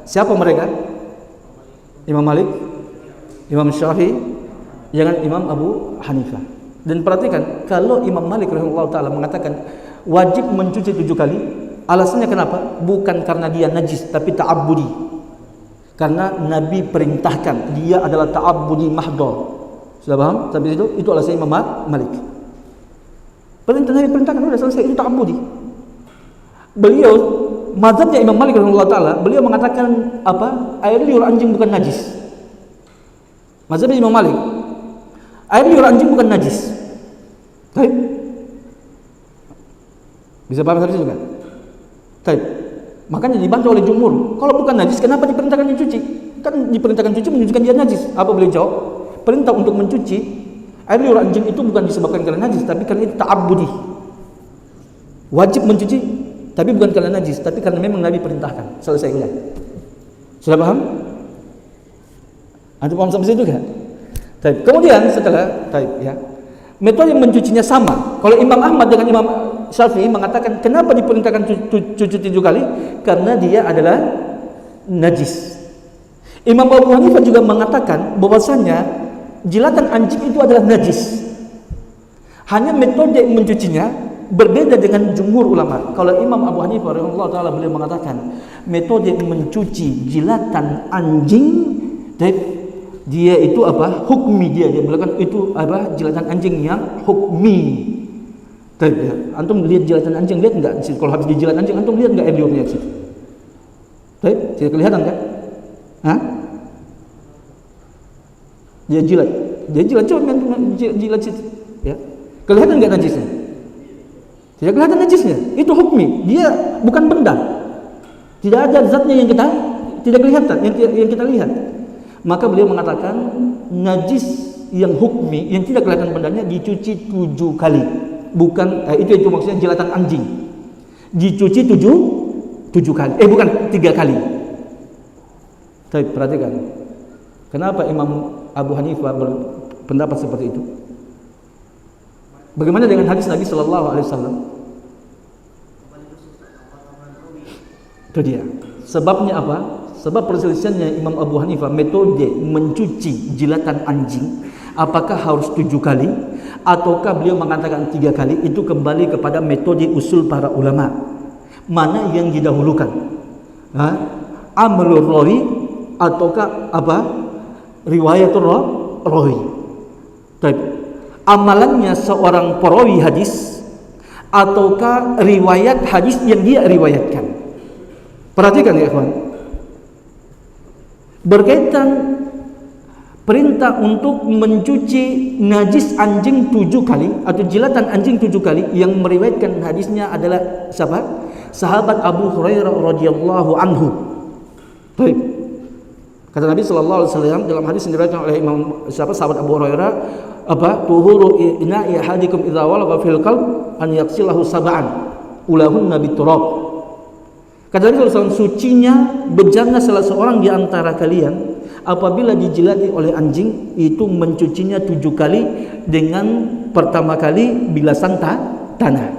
Siapa mereka? Imam Malik, Imam Syafi'i, jangan Imam Abu Hanifah. Dan perhatikan, kalau Imam Malik rahimahullah taala mengatakan wajib mencuci 7 kali, alasannya kenapa? Bukan karena dia najis, tapi ta'abbudi. Karena Nabi perintahkan, dia adalah ta'abbudi mahdhar. Sudah paham? Sampai situ? Itu alasan Imam Malik. Perintah Nabi perintahkan, sudah selesai, itu ta'abbudi. Beliau, mazhabnya Imam Malik rahimahullah taala, beliau mengatakan air liur anjing bukan najis. Mazhabnya Imam Malik, air liur anjing bukan najis. Baik. Bisa paham sampai situ kan? Baik. Makanya dibantah oleh jumhur. Kalau bukan najis, kenapa diperintahkan dicuci? Kan diperintahkan cuci menunjukkan dia najis. Apa beliau jawab? Perintah untuk mencuci air liur anjing itu bukan disebabkan karena najis, tapi karena itu ta'abbudi. Wajib mencuci, tapi bukan karena najis, tapi karena memang Nabi perintahkan. Selesai udah. Sudah paham? Antum paham sampai situ kan? Baik. Kemudian setelah Metode mencucinya sama. Kalau Imam Ahmad dengan Imam Syafi'i mengatakan kenapa diperintahkan cuci 7 kali? Karena dia adalah najis. Imam Abu Hanifah juga mengatakan bahwasanya jilatan anjing itu adalah najis. Hanya metode mencucinya berbeda dengan jumhur ulama. Kalau Imam Abu Hanifah rahimahullah taala beliau mengatakan metode mencuci jilatan anjing dia itu apa? Hukmi dia melakukan itu apa? Jilatan anjing yang hukmi. Antum lihat jilatan anjing, lihat enggak? Kalau habis dijilat anjing antum lihat enggak air liurnya di situ? Tidak kelihatan kan? Hah? Dia jilat coba jilat situ, ya. Kelihatan enggak najisnya? Tidak kelihatan najisnya. Itu hukmi. Dia bukan benda. Tidak ada zatnya yang kita tidak kelihatan, yang kita lihat. Maka beliau mengatakan najis yang hukmi yang tidak kelihatan bendanya dicuci 7 kali. Bukan itu maksudnya jilatan anjing. Dicuci 7 kali. Bukan 3 kali. Tapi perhatikan. Kenapa Imam Abu Hanifah berpendapat seperti itu? Bagaimana dengan hadis Nabi sallallahu alaihi wasallam? Itu dia. Sebabnya apa? Sebab perselisihannya Imam Abu Hanifah metode mencuci jilatan anjing apakah harus 7 kali ataukah beliau mengatakan 3 kali, itu kembali kepada metode usul para ulama. Mana yang didahulukan? Amalur rawi ataukah apa? Riwayatul rawi. Amalannya seorang perawi hadis ataukah riwayat hadis yang dia riwayatkan. Perhatikan ya ikhwan. Berkaitan perintah untuk mencuci najis anjing 7 kali atau jilatan anjing 7 kali, yang meriwayatkan hadisnya adalah siapa? Sahabat Abu Hurairah radhiyallahu anhu. Baik. Kata Nabi sallallahu alaihi wasallam dalam hadis yang diriwayatkan oleh Imam sahabat Abu Hurairah, tuhuru ina'i ahadikum idza walagha fil qalb an yaghsilahu sab'an ulahunna biturab. Kata Nabi SAW, sucinya bejana salah seorang di antara kalian apabila dijilati oleh anjing itu mencucinya 7 kali dengan pertama kali bilasan tanah.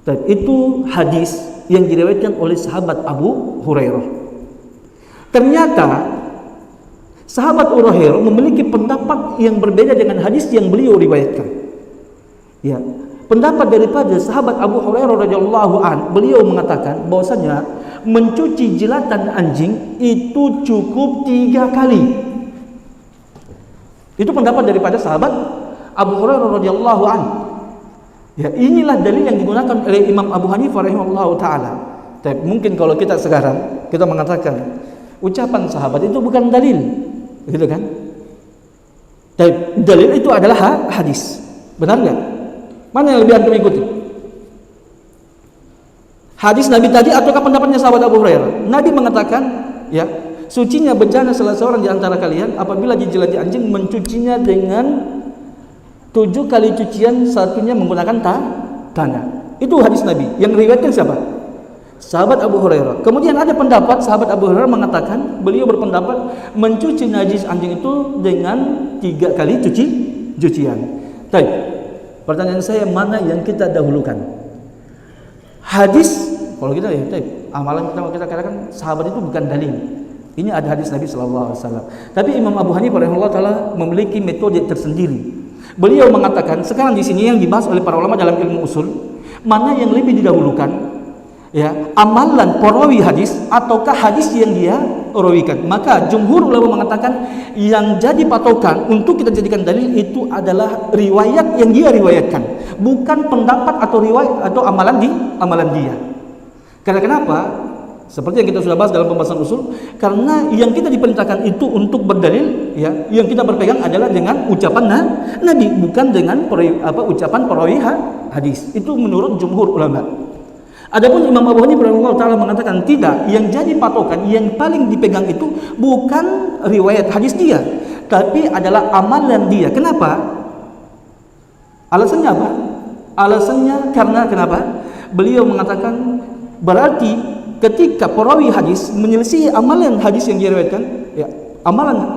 Dan itu hadis yang diriwayatkan oleh sahabat Abu Hurairah. Ternyata sahabat Abu Hurairah memiliki pendapat yang berbeda dengan hadis yang beliau riwayatkan. Ya. Pendapat daripada sahabat Abu Hurairah radhiyallahu an, beliau mengatakan bahwasanya mencuci jilatan anjing itu cukup 3 kali. Itu pendapat daripada sahabat Abu Hurairah radhiyallahu an. Ya, inilah dalil yang digunakan oleh Imam Abu Hanifah rahimahullahu taala. Tapi mungkin kalau kita sekarang kita mengatakan ucapan sahabat itu bukan dalil, gitu kan? Tapi dalil itu adalah hadis. Benar enggak? Mana yang lebih antum ikuti? Hadis Nabi tadi ataukah pendapatnya sahabat Abu Hurairah? Nabi mengatakan, ya, sucinya bejana salah seorang di antara kalian apabila dijilati anjing mencucinya dengan 7 kali cucian, satunya menggunakan tanah. Itu hadis Nabi. Yang riwayatkan siapa? Sahabat Abu Hurairah. Kemudian ada pendapat sahabat Abu Hurairah mengatakan, beliau berpendapat mencuci najis anjing itu dengan 3 kali cucian. Baik. Pertanyaan saya, mana yang kita dahulukan? Hadis, kalau kita amalan kita katakan sahabat itu bukan dalil. Ini ada hadis Nabi sallallahu alaihi wasallam. Tapi Imam Abu Hanifah rahimahullah taala memiliki metode tersendiri. Beliau mengatakan, sekarang di sini yang dibahas oleh para ulama dalam ilmu usul, mana yang lebih didahulukan? Ya, amalan perawi hadis ataukah hadis yang dia rawikan? Maka jumhur ulama mengatakan yang jadi patokan untuk kita jadikan dalil itu adalah riwayat yang dia riwayatkan, bukan pendapat atau riwayat atau amalan dia. Karena kenapa? Seperti yang kita sudah bahas dalam pembahasan usul, karena yang kita diperintahkan itu untuk berdalil, ya, yang kita berpegang adalah dengan ucapan Nabi, bukan dengan ucapan perawi hadis. Itu menurut jumhur ulama. Adapun Imam Abu Hanifah rahimahullah taala mengatakan tidak, yang jadi patokan yang paling dipegang itu bukan riwayat hadis dia, tapi adalah amalan dia. Kenapa? Alasannya apa? Alasannya karena kenapa? Beliau mengatakan berarti ketika perawi hadis menyelisih amalan hadis yang diriwayatkan, ya, amalan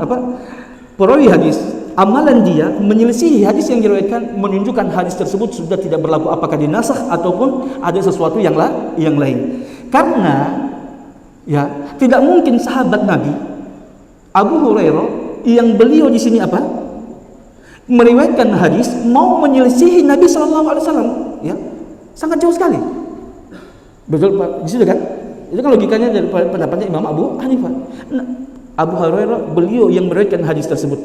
perawi hadis amalan dia menyelisihi hadis yang diriwayatkan menunjukkan hadis tersebut sudah tidak berlaku, apakah dinasakh ataupun ada sesuatu yang lain. Karena ya tidak mungkin sahabat Nabi Abu Hurairah yang beliau di sini apa? Meriwayatkan hadis mau menyelisihi Nabi sallallahu alaihi wasallam, ya. Sangat jauh sekali. Betul Pak? Di situ kan? Itu kan logikanya dari pendapatnya Imam Abu Hanifah. Nah, Abu Hurairah beliau yang meriwayatkan hadis tersebut.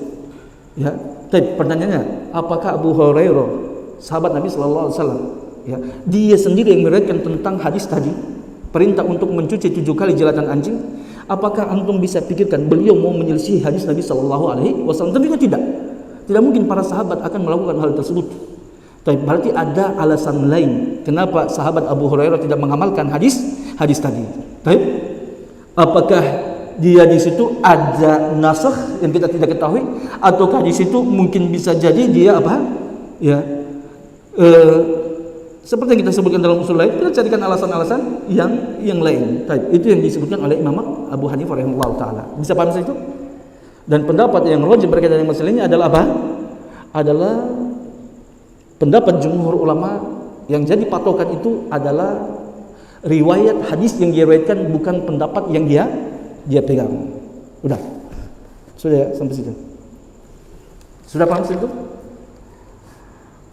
Ya. Tapi pertanyaannya, apakah Abu Hurairah sahabat Nabi sallallahu alaihi wasallam, ya, dia sendiri yang meriwayatkan tentang hadis tadi, perintah untuk mencuci 7 kali jelatan anjing? Apakah antum bisa pikirkan beliau mau menyelisihi hadis Nabi sallallahu alaihi wasallam? Tentunya tidak. Tidak mungkin para sahabat akan melakukan hal tersebut. Tapi berarti ada alasan lain kenapa sahabat Abu Hurairah tidak mengamalkan hadis tadi. Tapi apakah dia di situ ada nasakh yang kita tidak ketahui, ataukah di situ mungkin bisa jadi dia apa? Ya, seperti yang kita sebutkan dalam usul lain, kita carikan alasan-alasan yang lain. Tapi itu yang disebutkan oleh Imam Abu Hanifah rahimahullah taala. Bisa paham itu? Dan pendapat yang rajih berkaitan dengan masalah ini adalah apa? Adalah pendapat jumhur ulama yang jadi patokan itu adalah riwayat hadis yang diriwayatkan, bukan pendapat yang dia pegang. Udah. Sudah ya, sampai situ. Sudah paham situ?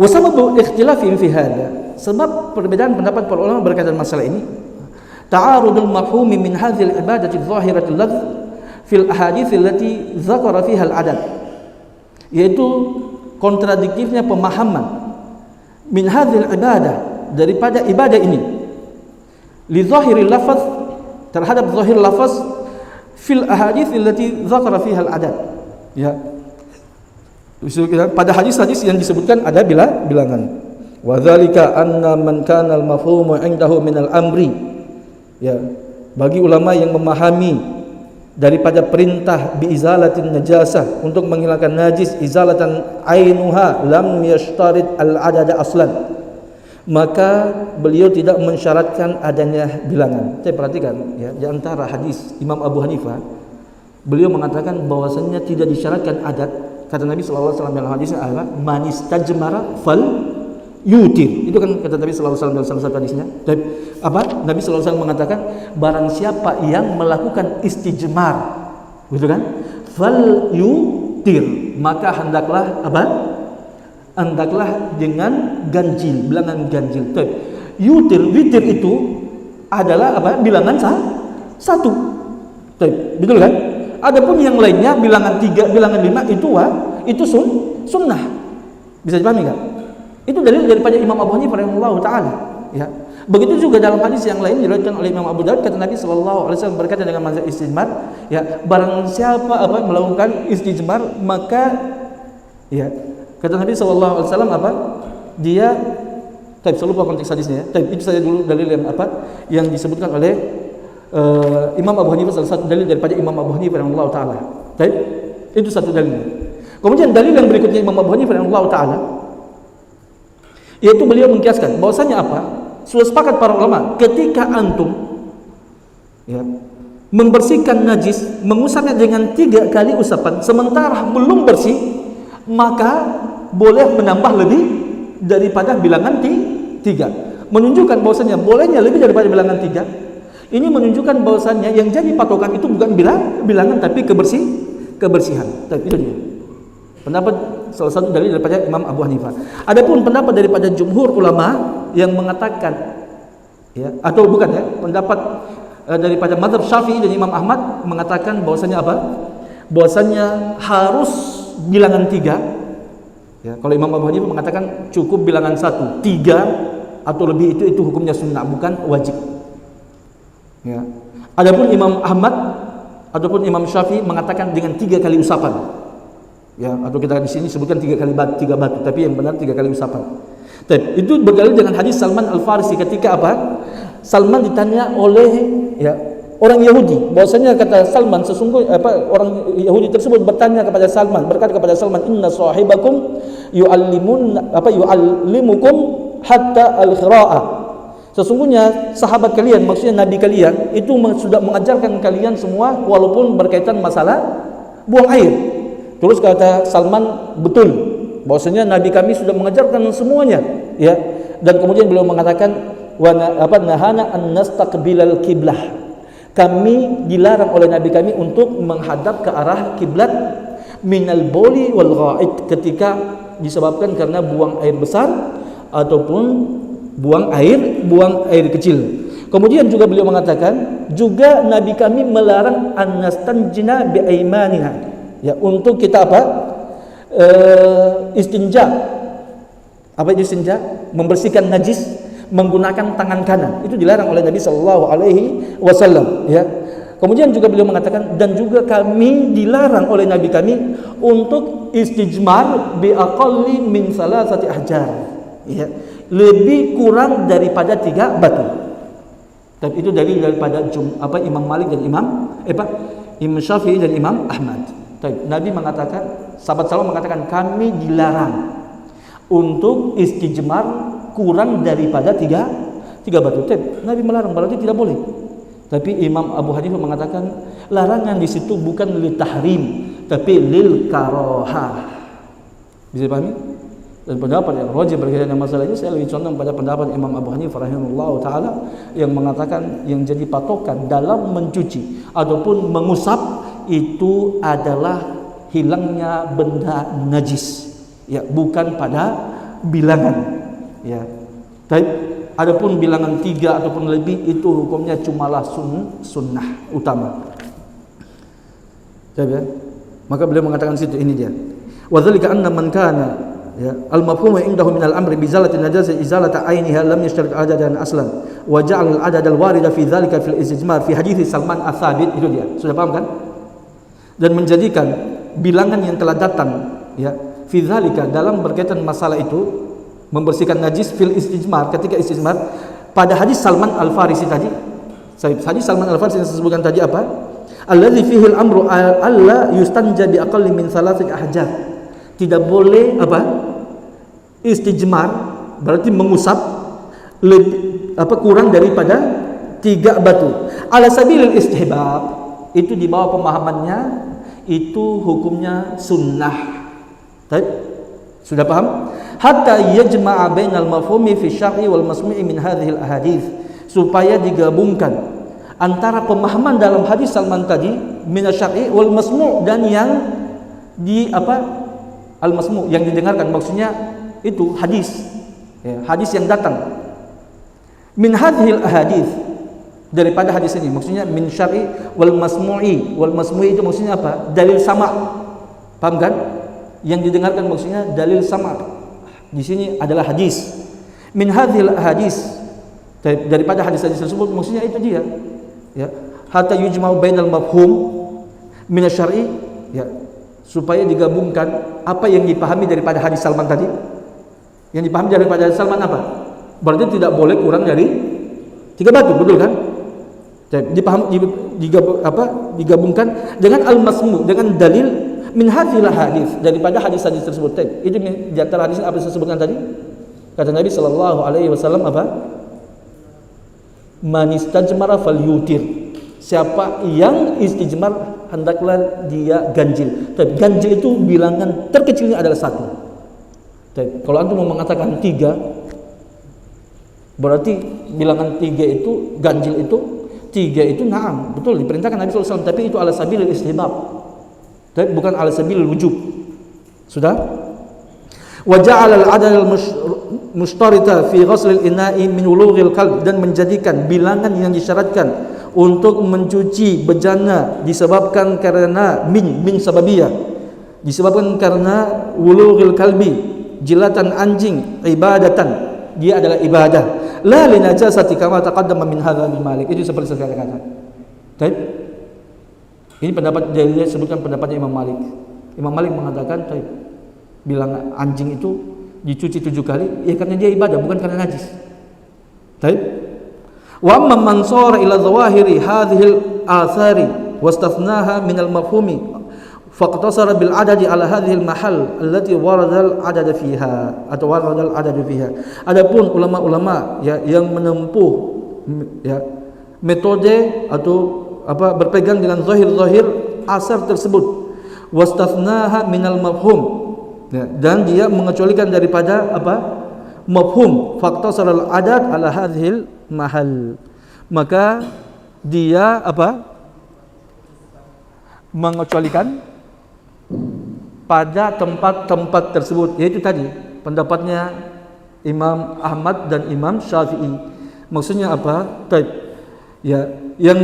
Wa sababu ikhtilafihim fi hada. Sebab perbedaan pendapat para ulama berkaitan masalah ini, ta'arudul mafhumi min hadhihi al-ibadati adh-dhahirati al-lafz fil ahadits allati dzakara fiha al-adad, yaitu kontradiktifnya pemahaman min hadhil ibadah, daripada ibadah ini, li zahiril lafaz, terhadap zahir lafaz, fil ahadits allati dzakara fiha al-adad, ya, pada hadis-hadis yang disebutkan ada bilangan. Wa dzalika anna man kana al-mafhumu 'indahu min al-amri, ya, bagi ulama yang memahami daripada perintah biizalatin najasah, untuk menghilangkan najis, izalatan ainuha lam yashtarit al-adada aslan, maka beliau tidak mensyaratkan adanya bilangan. Saya perhatikan ya, di antara hadis Imam Abu Hanifah, beliau mengatakan bahwasannya tidak disyaratkan adat. Kata Nabi sallallahu alaihi wasallam dalam hadisnya adalah man istajmara fal yutir. Itu kan kata Nabi sallallahu alaihi wasallam dalam salah satu hadisnya. Dan apa? Nabi sallallahu alaihi wasallam mengatakan barang siapa yang melakukan istijmar, gitu kan? Fal yutir, maka hendaklah apa? Hendaklah dengan ganjil, bilangan ganjil. Yutir, witir itu adalah apa? Bilangan satu. Betul kan? Adapun yang lainnya bilangan 3, bilangan 5 itu sunnah. Bisa dipahami enggak? Itu dalil daripada Imam Abu Hanifah rahimahullah taala, ya. Begitu juga dalam hadis yang lain diriwayatkan oleh Imam Abu Dawud, kata Nabi sallallahu alaihi wasallam berkata dengan mazhab istijmar, ya, barang siapa melakukan istijmar, maka ya, kata Nabi sallallahu alaihi wasallam dia saya lupa konteks hadisnya ya. Itu saja dulu dalil yang disebutkan oleh Imam Abu Hanifah, salah satu dalil daripada Imam Abu Hanifah rahimahullah taala. Itu satu dalil. Kemudian dalil yang berikutnya Imam Abu Hanifah rahimahullah taala, yaitu beliau mengkiaskan bahwasanya sudah sepakat para ulama, ketika antum ya, membersihkan najis, mengusapnya dengan 3 kali usapan, sementara belum bersih, maka boleh menambah lebih daripada bilangan 3. Menunjukkan bahwasanya bolehnya lebih daripada bilangan 3. Ini menunjukkan bahwasanya yang jadi patokan itu bukan bilangan tapi kebersihan. Tapi itu dia pendapat salah satu dalil daripada Imam Abu Hanifah. Adapun pendapat daripada jumhur ulama yang mengatakan, ya, atau bukan ya, pendapat daripada mazhab Syafi'i dan Imam Ahmad mengatakan bahwasanya bahwasanya harus bilangan 3. Ya, kalau Imam Abu Hanifah mengatakan cukup bilangan 1, 3 atau lebih itu hukumnya sunnah, bukan wajib. Ya. Adapun Imam Ahmad ataupun Imam Syafi'i mengatakan dengan 3 kali usapan. Ya, atau kita di sini sebutkan 3 batu, tapi yang benar 3 kali usapan. Itu berdalil dengan hadis Salman Al-Farisi ketika Salman ditanya oleh ya, orang Yahudi, bahwasanya kata Salman sesungguhnya orang Yahudi tersebut bertanya kepada Salman, berkata kepada Salman, inna sahibakum yu'allimukum hatta al-qira'ah. Sesungguhnya sahabat kalian, maksudnya nabi kalian itu sudah mengajarkan kalian semua walaupun berkaitan masalah buang air. Terus kata Salman, betul bahwasanya Nabi kami sudah mengajarkan semuanya, ya. Dan kemudian beliau mengatakan nahana an nastaqbilal kiblah. Kami dilarang oleh Nabi kami untuk menghadap ke arah kiblat minal boli wal ghaid, ketika disebabkan karena buang air besar ataupun buang air kecil. Kemudian juga beliau mengatakan juga Nabi kami melarang an-nastanjina bi aimanina, ya, untuk kita istinja. Apa itu istinja? Membersihkan najis menggunakan tangan kanan. Itu dilarang oleh Nabi sallallahu alaihi wasallam, ya. Kemudian juga beliau mengatakan dan juga kami dilarang oleh Nabi kami untuk istijmar bi aqalli min salasati ahjar, ya, lebih kurang daripada 3 batu. Dan itu dalil daripada Imam Malik dan Imam Syafi'i dan Imam Ahmad. Nabi mengatakan, sahabat sallallahu mengatakan kami dilarang untuk istijmar kurang daripada 3 batu. Nabi melarang, berarti tidak boleh. Tapi Imam Abu Hanifah mengatakan larangan di situ bukan lil tahrim, tapi lil karahah. Bisa dipahami? Dan pendapat yang rajih berkaitan dengan masalah ini, saya lebih condong pada pendapat Imam Abu Hanifah rahimahullah taala yang mengatakan yang jadi patokan dalam mencuci ataupun mengusap itu adalah hilangnya benda najis, ya, bukan pada bilangan, ya. Tapi adapun bilangan 3 ataupun lebih itu hukumnya cumalah sunnah utama. Ya. Maka beliau mengatakan situ ini dia. Wa dzalika anna man kana, ya, al-mafhum indahu min al-amri bi zalati najasa izalata ainiha lam yashtarit adadan aslan wa ja'al al-adad al-warida fi dzalika fil istijmar fi hadits Salman ats-tsabit. Itu dia. Sudah paham kan? Dan menjadikan bilangan yang telah datang, ya, fi dzalika dalam berkaitan masalah itu membersihkan najis fil istijmar, ketika istijmar pada hadis Salman Al-Farisi tadi. Hadis Salman Al-Farisi yang saya sebutkan tadi apa? Alladzi fihi al-amru alla yustanja bi aqalli min salasati ahjar. Tidak boleh istijmar, berarti mengusap kurang daripada 3 batu. Ala sabilil istihbab, itu di bawah pemahamannya itu hukumnya sunnah. Sudah paham? Hatta yajma'a bainal mafhumi fi syar'i wal masmu'i min hadhil ahadits, supaya digabungkan antara pemahaman dalam hadis Salman tadi min syar'i wal masmu' dan yang al-masmu' yang didengarkan, maksudnya itu hadis, ya, hadis yang datang min hadhil ahadits, daripada hadis ini, maksudnya min syar'i wal masmu'i. Wal masmu'i itu maksudnya apa? Dalil sama'. Paham kan? Yang didengarkan maksudnya dalil sama'. Di sini adalah hadis. Min hadhil hadis, daripada hadis-hadis tersebut, maksudnya itu dia, ya. Hatta yujma'u bainal mafhum min asy-syar'i, ya, supaya digabungkan apa yang dipahami daripada hadis Salman tadi. Yang dipahami daripada hadis Salman apa? Berarti tidak boleh kurang dari 3 batu, betul kan? Digabungkan dengan al-masmu', dengan dalil min hadhil hadis, daripada hadis-hadis tersebut. Itu di antara hadis apa saya sebutkan tadi? Kata Nabi sallallahu alaihi wasallam apa? Man istajmara falyutir. Siapa yang istijmar hendaklah dia ganjil. Ganjil itu bilangan terkecilnya adalah 1. Kalau antum mau mengatakan 3, berarti bilangan 3 itu ganjil itu 3 itu na'am, betul diperintahkan Nabi sallallahu alaihi wasallam, tapi itu ala sabilil istihbab. Tapi bukan ala sabilil wujub. Sudah? Wa ja'ala al-'adad al-mushtarita fi ghusl al-ina'i min wulughil qalb, dan menjadikan bilangan yang disyaratkan untuk mencuci bejana disebabkan karena min sababiyah, disebabkan karena wulughil qalbi, jilatan anjing, ibadatan, dia adalah ibadah, la li najasati kama taqaddama min hadza bi Malik. Itu seperti saya katakan. Baik. Ini pendapat dia sebutkan pendapatnya Imam Malik. Imam Malik mengatakan, bilang anjing itu dicuci 7 kali, ya karena dia ibadah, bukan karena najis. Baik. Wa amma man sara ila zawahiri hadhil athari wastathnaha min al-mafhumi faqtasara bil adadi ala hadhil mahal allati warada al-adad fiha atau warada al-adad fiha. Adapun ulama-ulama, ya, yang menempuh, ya, metode atau berpegang dengan zahir-zahir asar tersebut, wastathnaha minal mafhum, ya, dan dia mengecualikan daripada apa? Mafhum. Faqtasara al-adad ala hadhil mahal. Maka dia apa? Mengecualikan pada tempat-tempat tersebut, yaitu tadi pendapatnya Imam Ahmad dan Imam Syafi'i. Maksudnya apa? Ya, yang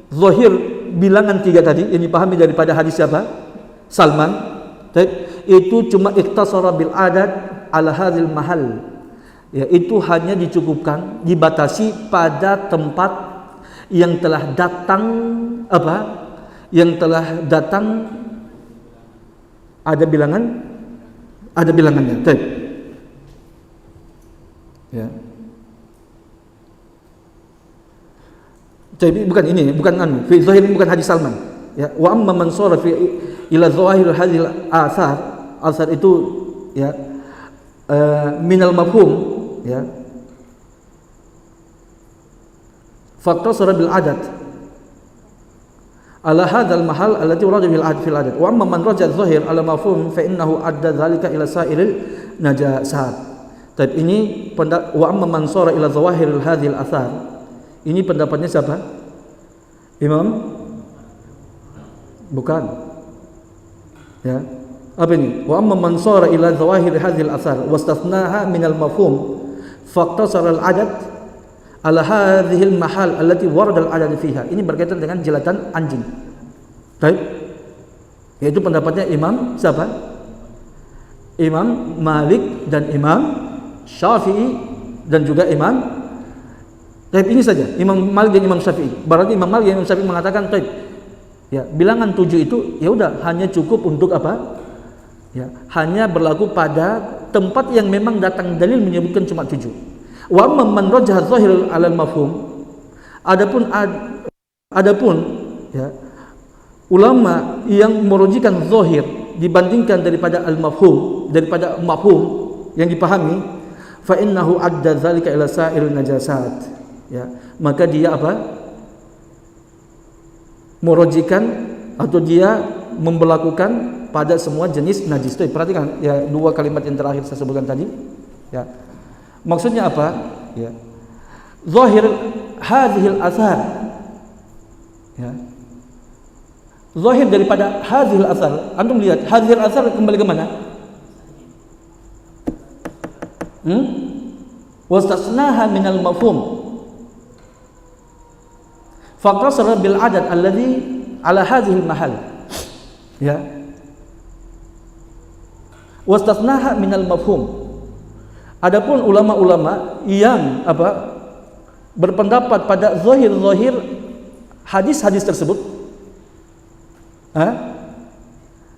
zahir bilangan 3 tadi yang dipahami daripada hadis siapa? Salman. Itu cuma iktasara bil adad ala hadhil mahal. Ya, itu hanya dicukupkan, dibatasi pada tempat yang telah datang apa? Yang telah datang ada bilangannya. Ya. Jadi bukan fi zahir ini bukan hadis Salman. Ya, wa amma man sara fi ila zawahir hadhil athar itu ya minal mafhum, ya. Faqtasara bil adad ala hadzal mahal allati warada fil adad. Wa amma man raja zahir ala mafhum fa innahu adda dzalika ila sa'iril najasat. Tapi ini wa amma man sara ila zawahir hadhil athar. Ini pendapatnya siapa? Imam? Bukan. Ya. Apa ini? Wa amma man sara ila zawahir hadhil athar wastathnaha min al-mafhum faqtasara al-adad ala hadhihi al-mahal allati warada al-adad fiha. Ini berkaitan dengan jilatan anjing. Baik. Yaitu pendapatnya Imam siapa? Imam Malik dan Imam Syafi'i dan juga Imam. Tapi ini saja Imam Malik dan Imam Syafi'i. Berarti Imam Malik dan Imam Syafi'i mengatakan ya, bilangan 7 itu ya udah hanya cukup untuk apa? Ya, hanya berlaku pada tempat yang memang datang dalil menyebutkan cuma 7. Wa man rajah zahir alal mafhum. Adapun ya, ulama yang merujikan zahir dibandingkan daripada al-mafhum, daripada mafhum yang dipahami, fa innahu adda dzalika ila sa'iril najasat. Ya, maka dia apa? Merujikan atau dia memberlakukan pada semua jenis najis. Perhatikan ya 2 kalimat yang terakhir saya sebutkan tadi. Ya. Maksudnya apa? Ya. Zahir hadhil athar. Ya. Zahir daripada hadhil athar. Antum lihat hadhil athar kembali ke mana? Wastasnaha minal mafhum. Faqtasara bil adad alladhi ala hadhihi mahal. Ya. Wastathnaha minal mafhum. Adapun ulama-ulama yang apa? Berpendapat pada zahir-zahir hadis-hadis tersebut,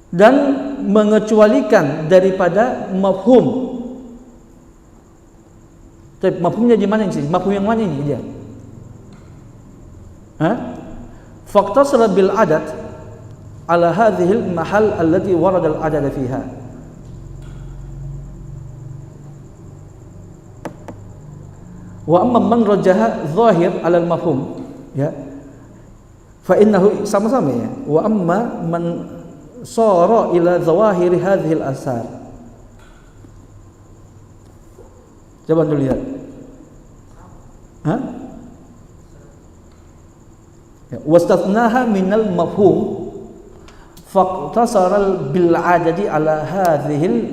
dan mengecualikan daripada mafhum. Tapi mafhumnya di mana sih? Mafhum yang mana ini dia? Faqtasara bil adad ala hadhihi al mahal allati warada al adad fiha. Wa amma man rajaha zahir ala al mafhum, ya, fa innahu sama-sama ya. Wa amma man sara ila zawahir hadhihi al asar. Coba dulu lihat. Ya, wastathnaha minal mafhum faqtasara bil adadi ala hadhil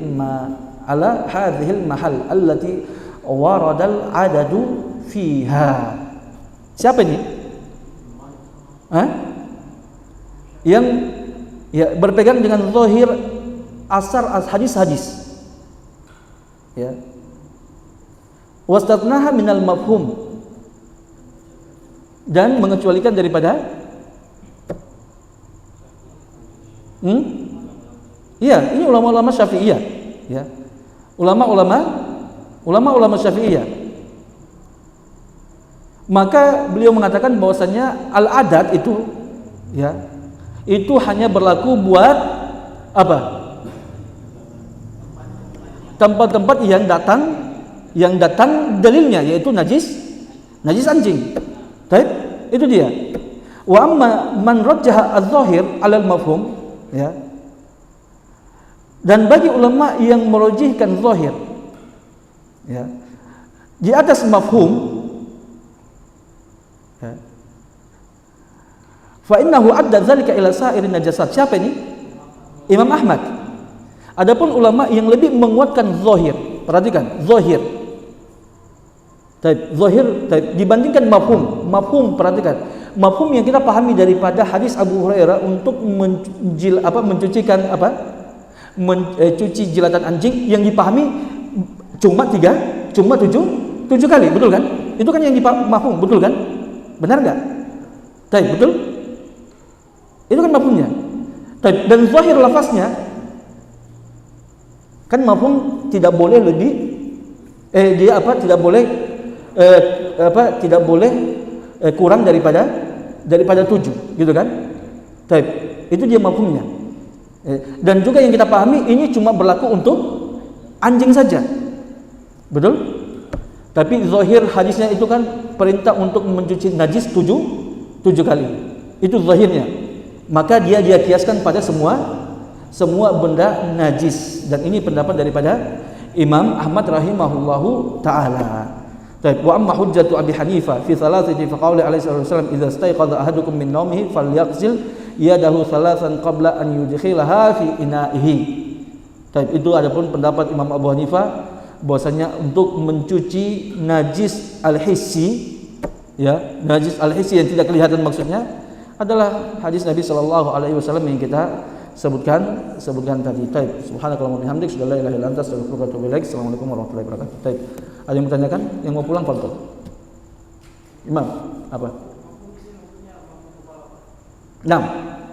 mahal allati waradal adadu fiha. Siapa ini? Yang ya berpegang dengan zahir asar hadis-hadis. Ya. Wastathnaha minal mafhum, dan mengecualikan daripada iya, ini ulama-ulama Syafi'iyah, ya. Ulama-ulama Syafi'iyah. Maka beliau mengatakan bahwasanya al-adad itu ya, itu hanya berlaku buat apa? Tempat-tempat yang datang dalilnya, yaitu najis anjing. Baik, itu dia. Wa amma man rajjaha adz-dzahir 'ala al-mafhum, ya. Dan bagi ulama yang merojihkan zahir, ya, di atas mafhum, ya, fa innahu adda dzalika ila sa'irin najasat. Siapa ini? Imam Ahmad. Adapun ulama yang lebih menguatkan zahir, perhatikan zahir. Zahir dibandingkan mafhum, perhatikan. Mafhum yang kita pahami daripada hadis Abu Hurairah untuk mencuci jilatan anjing, yang dipahami cuma 7 kali, betul kan? Itu kan yang mafhum, betul kan? Benar enggak? Betul? Itu kan mafhumnya. Dan zahir lafaznya kan mafhum tidak boleh lebih tidak boleh kurang daripada 7, gitu kan? Itu dia mafhumnya. Dan juga yang kita pahami ini cuma berlaku untuk anjing saja. Betul? Tapi zahir hadisnya itu kan perintah untuk mencuci najis 7 kali. Itu zahirnya. Maka dia kiaskan pada semua benda najis, dan ini pendapat daripada Imam Ahmad rahimahullahu taala. Wa amma hujjatu Abi Hanifah fi thalathati fa qawli alaihi wasallam idza staiqadha ahadukum min nawmihi falyaghsil yadahu thalathan qabla an yudkhilaha fi ina'ihi. Itu adapun pendapat Imam Abu Hanifah bahwasanya untuk mencuci najis al-hissi, ya, najis al-hissi yang tidak kelihatan maksudnya adalah hadis Nabi sallallahu alaihi wasallam yang kita sebutkan tadi. Subhanakallahumma wa bihamdik, la ilaha illa anta, astaghfiruka wa atubu ilaik. Assalamualaikum warahmatullahi wabarakatuh. Ada yang bertanyakan? Yang mau pulang fadhil. Imam, apa? Nah,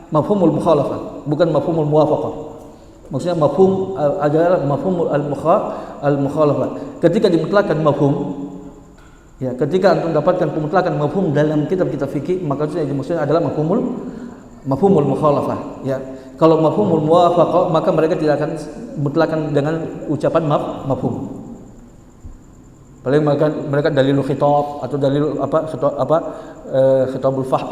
mafhumul mukhalafah, bukan mafhumul muwafaqah. Maksudnya mafhum adalah mafhumul al-mukhalafah. Ketika dimutlakkan mafhum, ya, ketika antum mendapatkan pemutlakan mafhum dalam kitab-kitab fikih, maka itu yang dimaksudkan adalah mafhumul mukhalafah, ya. Kalau mafhumul muwafaqah, maka mereka tidak akan mutlakan dengan ucapan mafhum. Paling mereka dalilul khitab atau dalil khitabul fah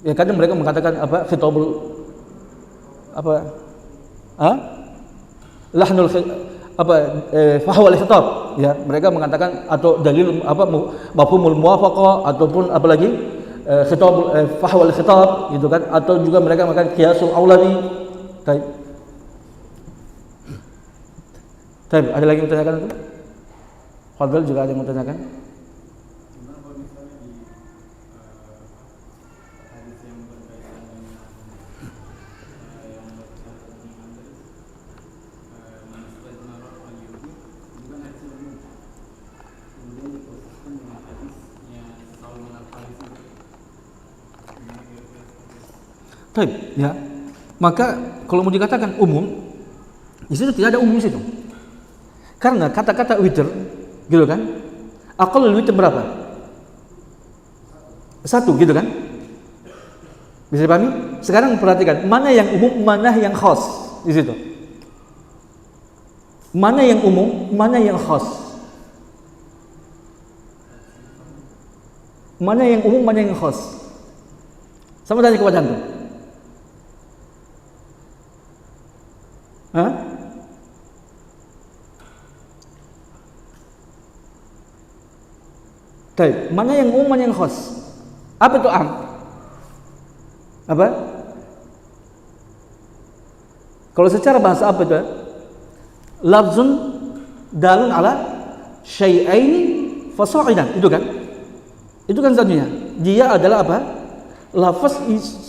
ya, kadang mereka mengatakan khitabul lahnul fahwal khitab, ya, mereka mengatakan, atau dalil mafhumul muwafaqah, ataupun apalagi khitabul fahwal khitab, gitu kan, atau juga mereka mengatakan qiyasul aulani. Ada lagi yang bertanyakan itu? Fadhil, juga ada yang bertanyakan? Ya. Maka kalau mau dikatakan umum, di situ tidak ada umum di situ. Karena kata-kata witr, gitu kan? Aqallul witr berapa? 1, gitu kan? Bisa dipahami? Sekarang perhatikan, mana yang umum, mana yang khas di situ. Mana yang umum, mana yang khas. Mana yang umum, mana yang khas. Sama tanya kepada antum. Mana yang umum, mana yang khas? Apa itu am? Apa? Kalau secara bahasa apa itu? Lafzun dalun ala syai'aini fasa'idan, itu kan? Itu kan satunya. Dia adalah apa?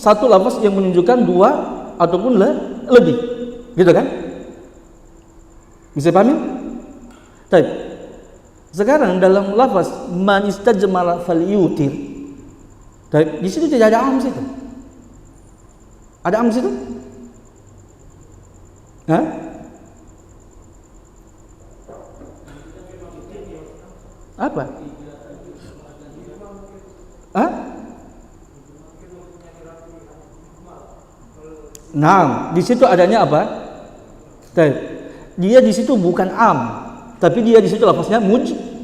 Satu lafaz yang menunjukkan 2 ataupun lebih. Gitu kan? Bisa pahami? Sekarang dalam lafaz man istajmala falyutir, di situ tidak ada am situ. Ada am situ? Apa? Nah, di situ adanya apa? Dia di situ bukan am, tapi dia di situ lafaznya mujmal.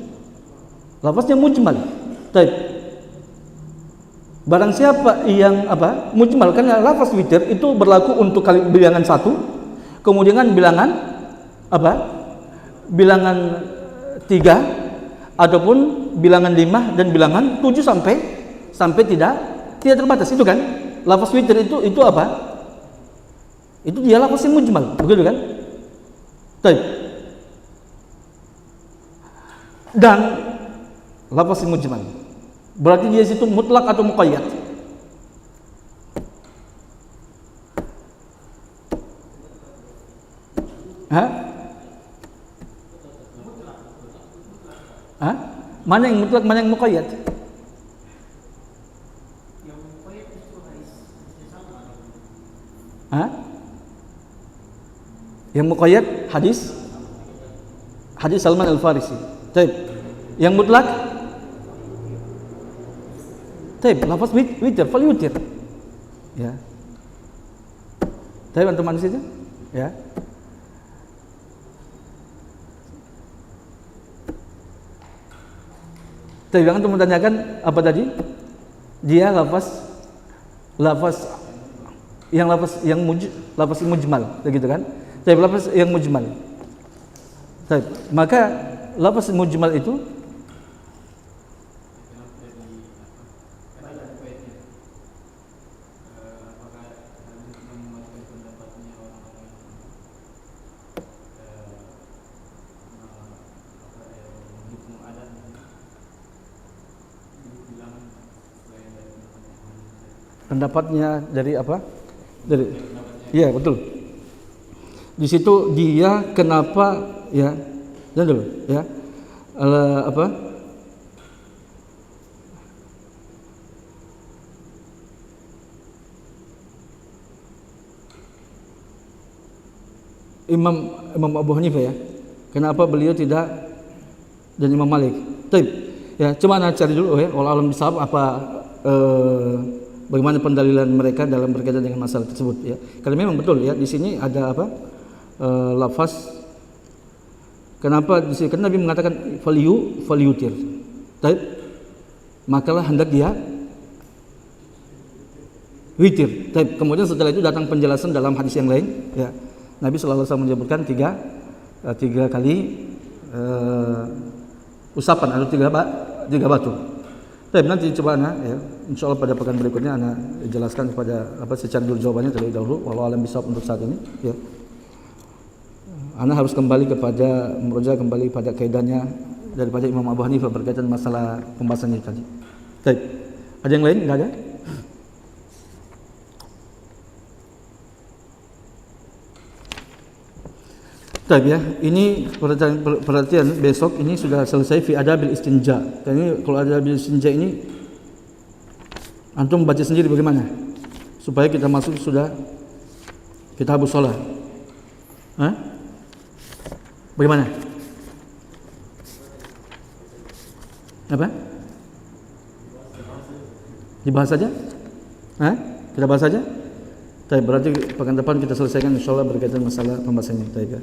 Barang siapa yang mujmal, karena lafaz witir itu berlaku untuk bilangan 1, kemudian bilangan bilangan 3, ataupun bilangan 5 dan bilangan 7 sampai tidak terbatas. Itu kan lafaz witir itu itu dia lafaz yang mujmal, begitu kan? Baik. Dan lafaz yang mujmal berarti dia situ mutlak atau muqayyad? Mana yang mutlak, mana yang muqayyad? Yang muqayyad hadis Salman Al-Farisi. Baik. Yang mutlak? Baik, lafaz witir, fal yutir. Ya. Baik, antum manusia ya. Tapi yang antum menanyakan apa tadi? Dia lafaz yang mujmal, begitu kan? Tapi lafaz yang mujmal. Baik, maka lafaz mujmal itu pendapatnya dari apa? Iya, betul. Di situ dia kenapa ya? Jangan dulu ya. Imam Abu Hanifah ya. Kenapa beliau tidak, dan Imam Malik? Baik. Ya, coba anda cari dulu ya. Wallahu a'lam bishawab bagaimana pendalilan mereka dalam berkaitan dengan masalah tersebut ya. Karena memang betul ya, di sini ada lafaz. Kenapa di sini? Karena Nabi mengatakan falyutir. Baik. Makalah hendak dia witir. Baik. Kemudian setelah itu datang penjelasan dalam hadis yang lain ya. Nabi sallallahu alaihi wasallam menyebutkan tiga kali usapan atau tiga batu. Baik, nanti coba ya. Insyaallah pada pekan berikutnya ana jelaskan kepada secara dulu jawabannya terlebih dahulu. Wallahu a'lam bishawab untuk saat ini ya. Ana harus kembali kembali pada kaidahnya daripada Imam Abu Hanifah berkaitan masalah pembahasan ini tadi. Baik. Ada yang lain? Enggak ada? Baik ya, ini perhatian besok ini sudah selesai fi adabil istinja. Dan ini kalau adabil istinja ini antum baca sendiri bagaimana supaya kita masuk sudah kitabus shalah. Bagaimana? Apa? Dibahas saja? Kita bahas saja? Baik, berarti pekan depan kita selesaikan insyaallah berkaitan masalah pembahasannya. Baik ya.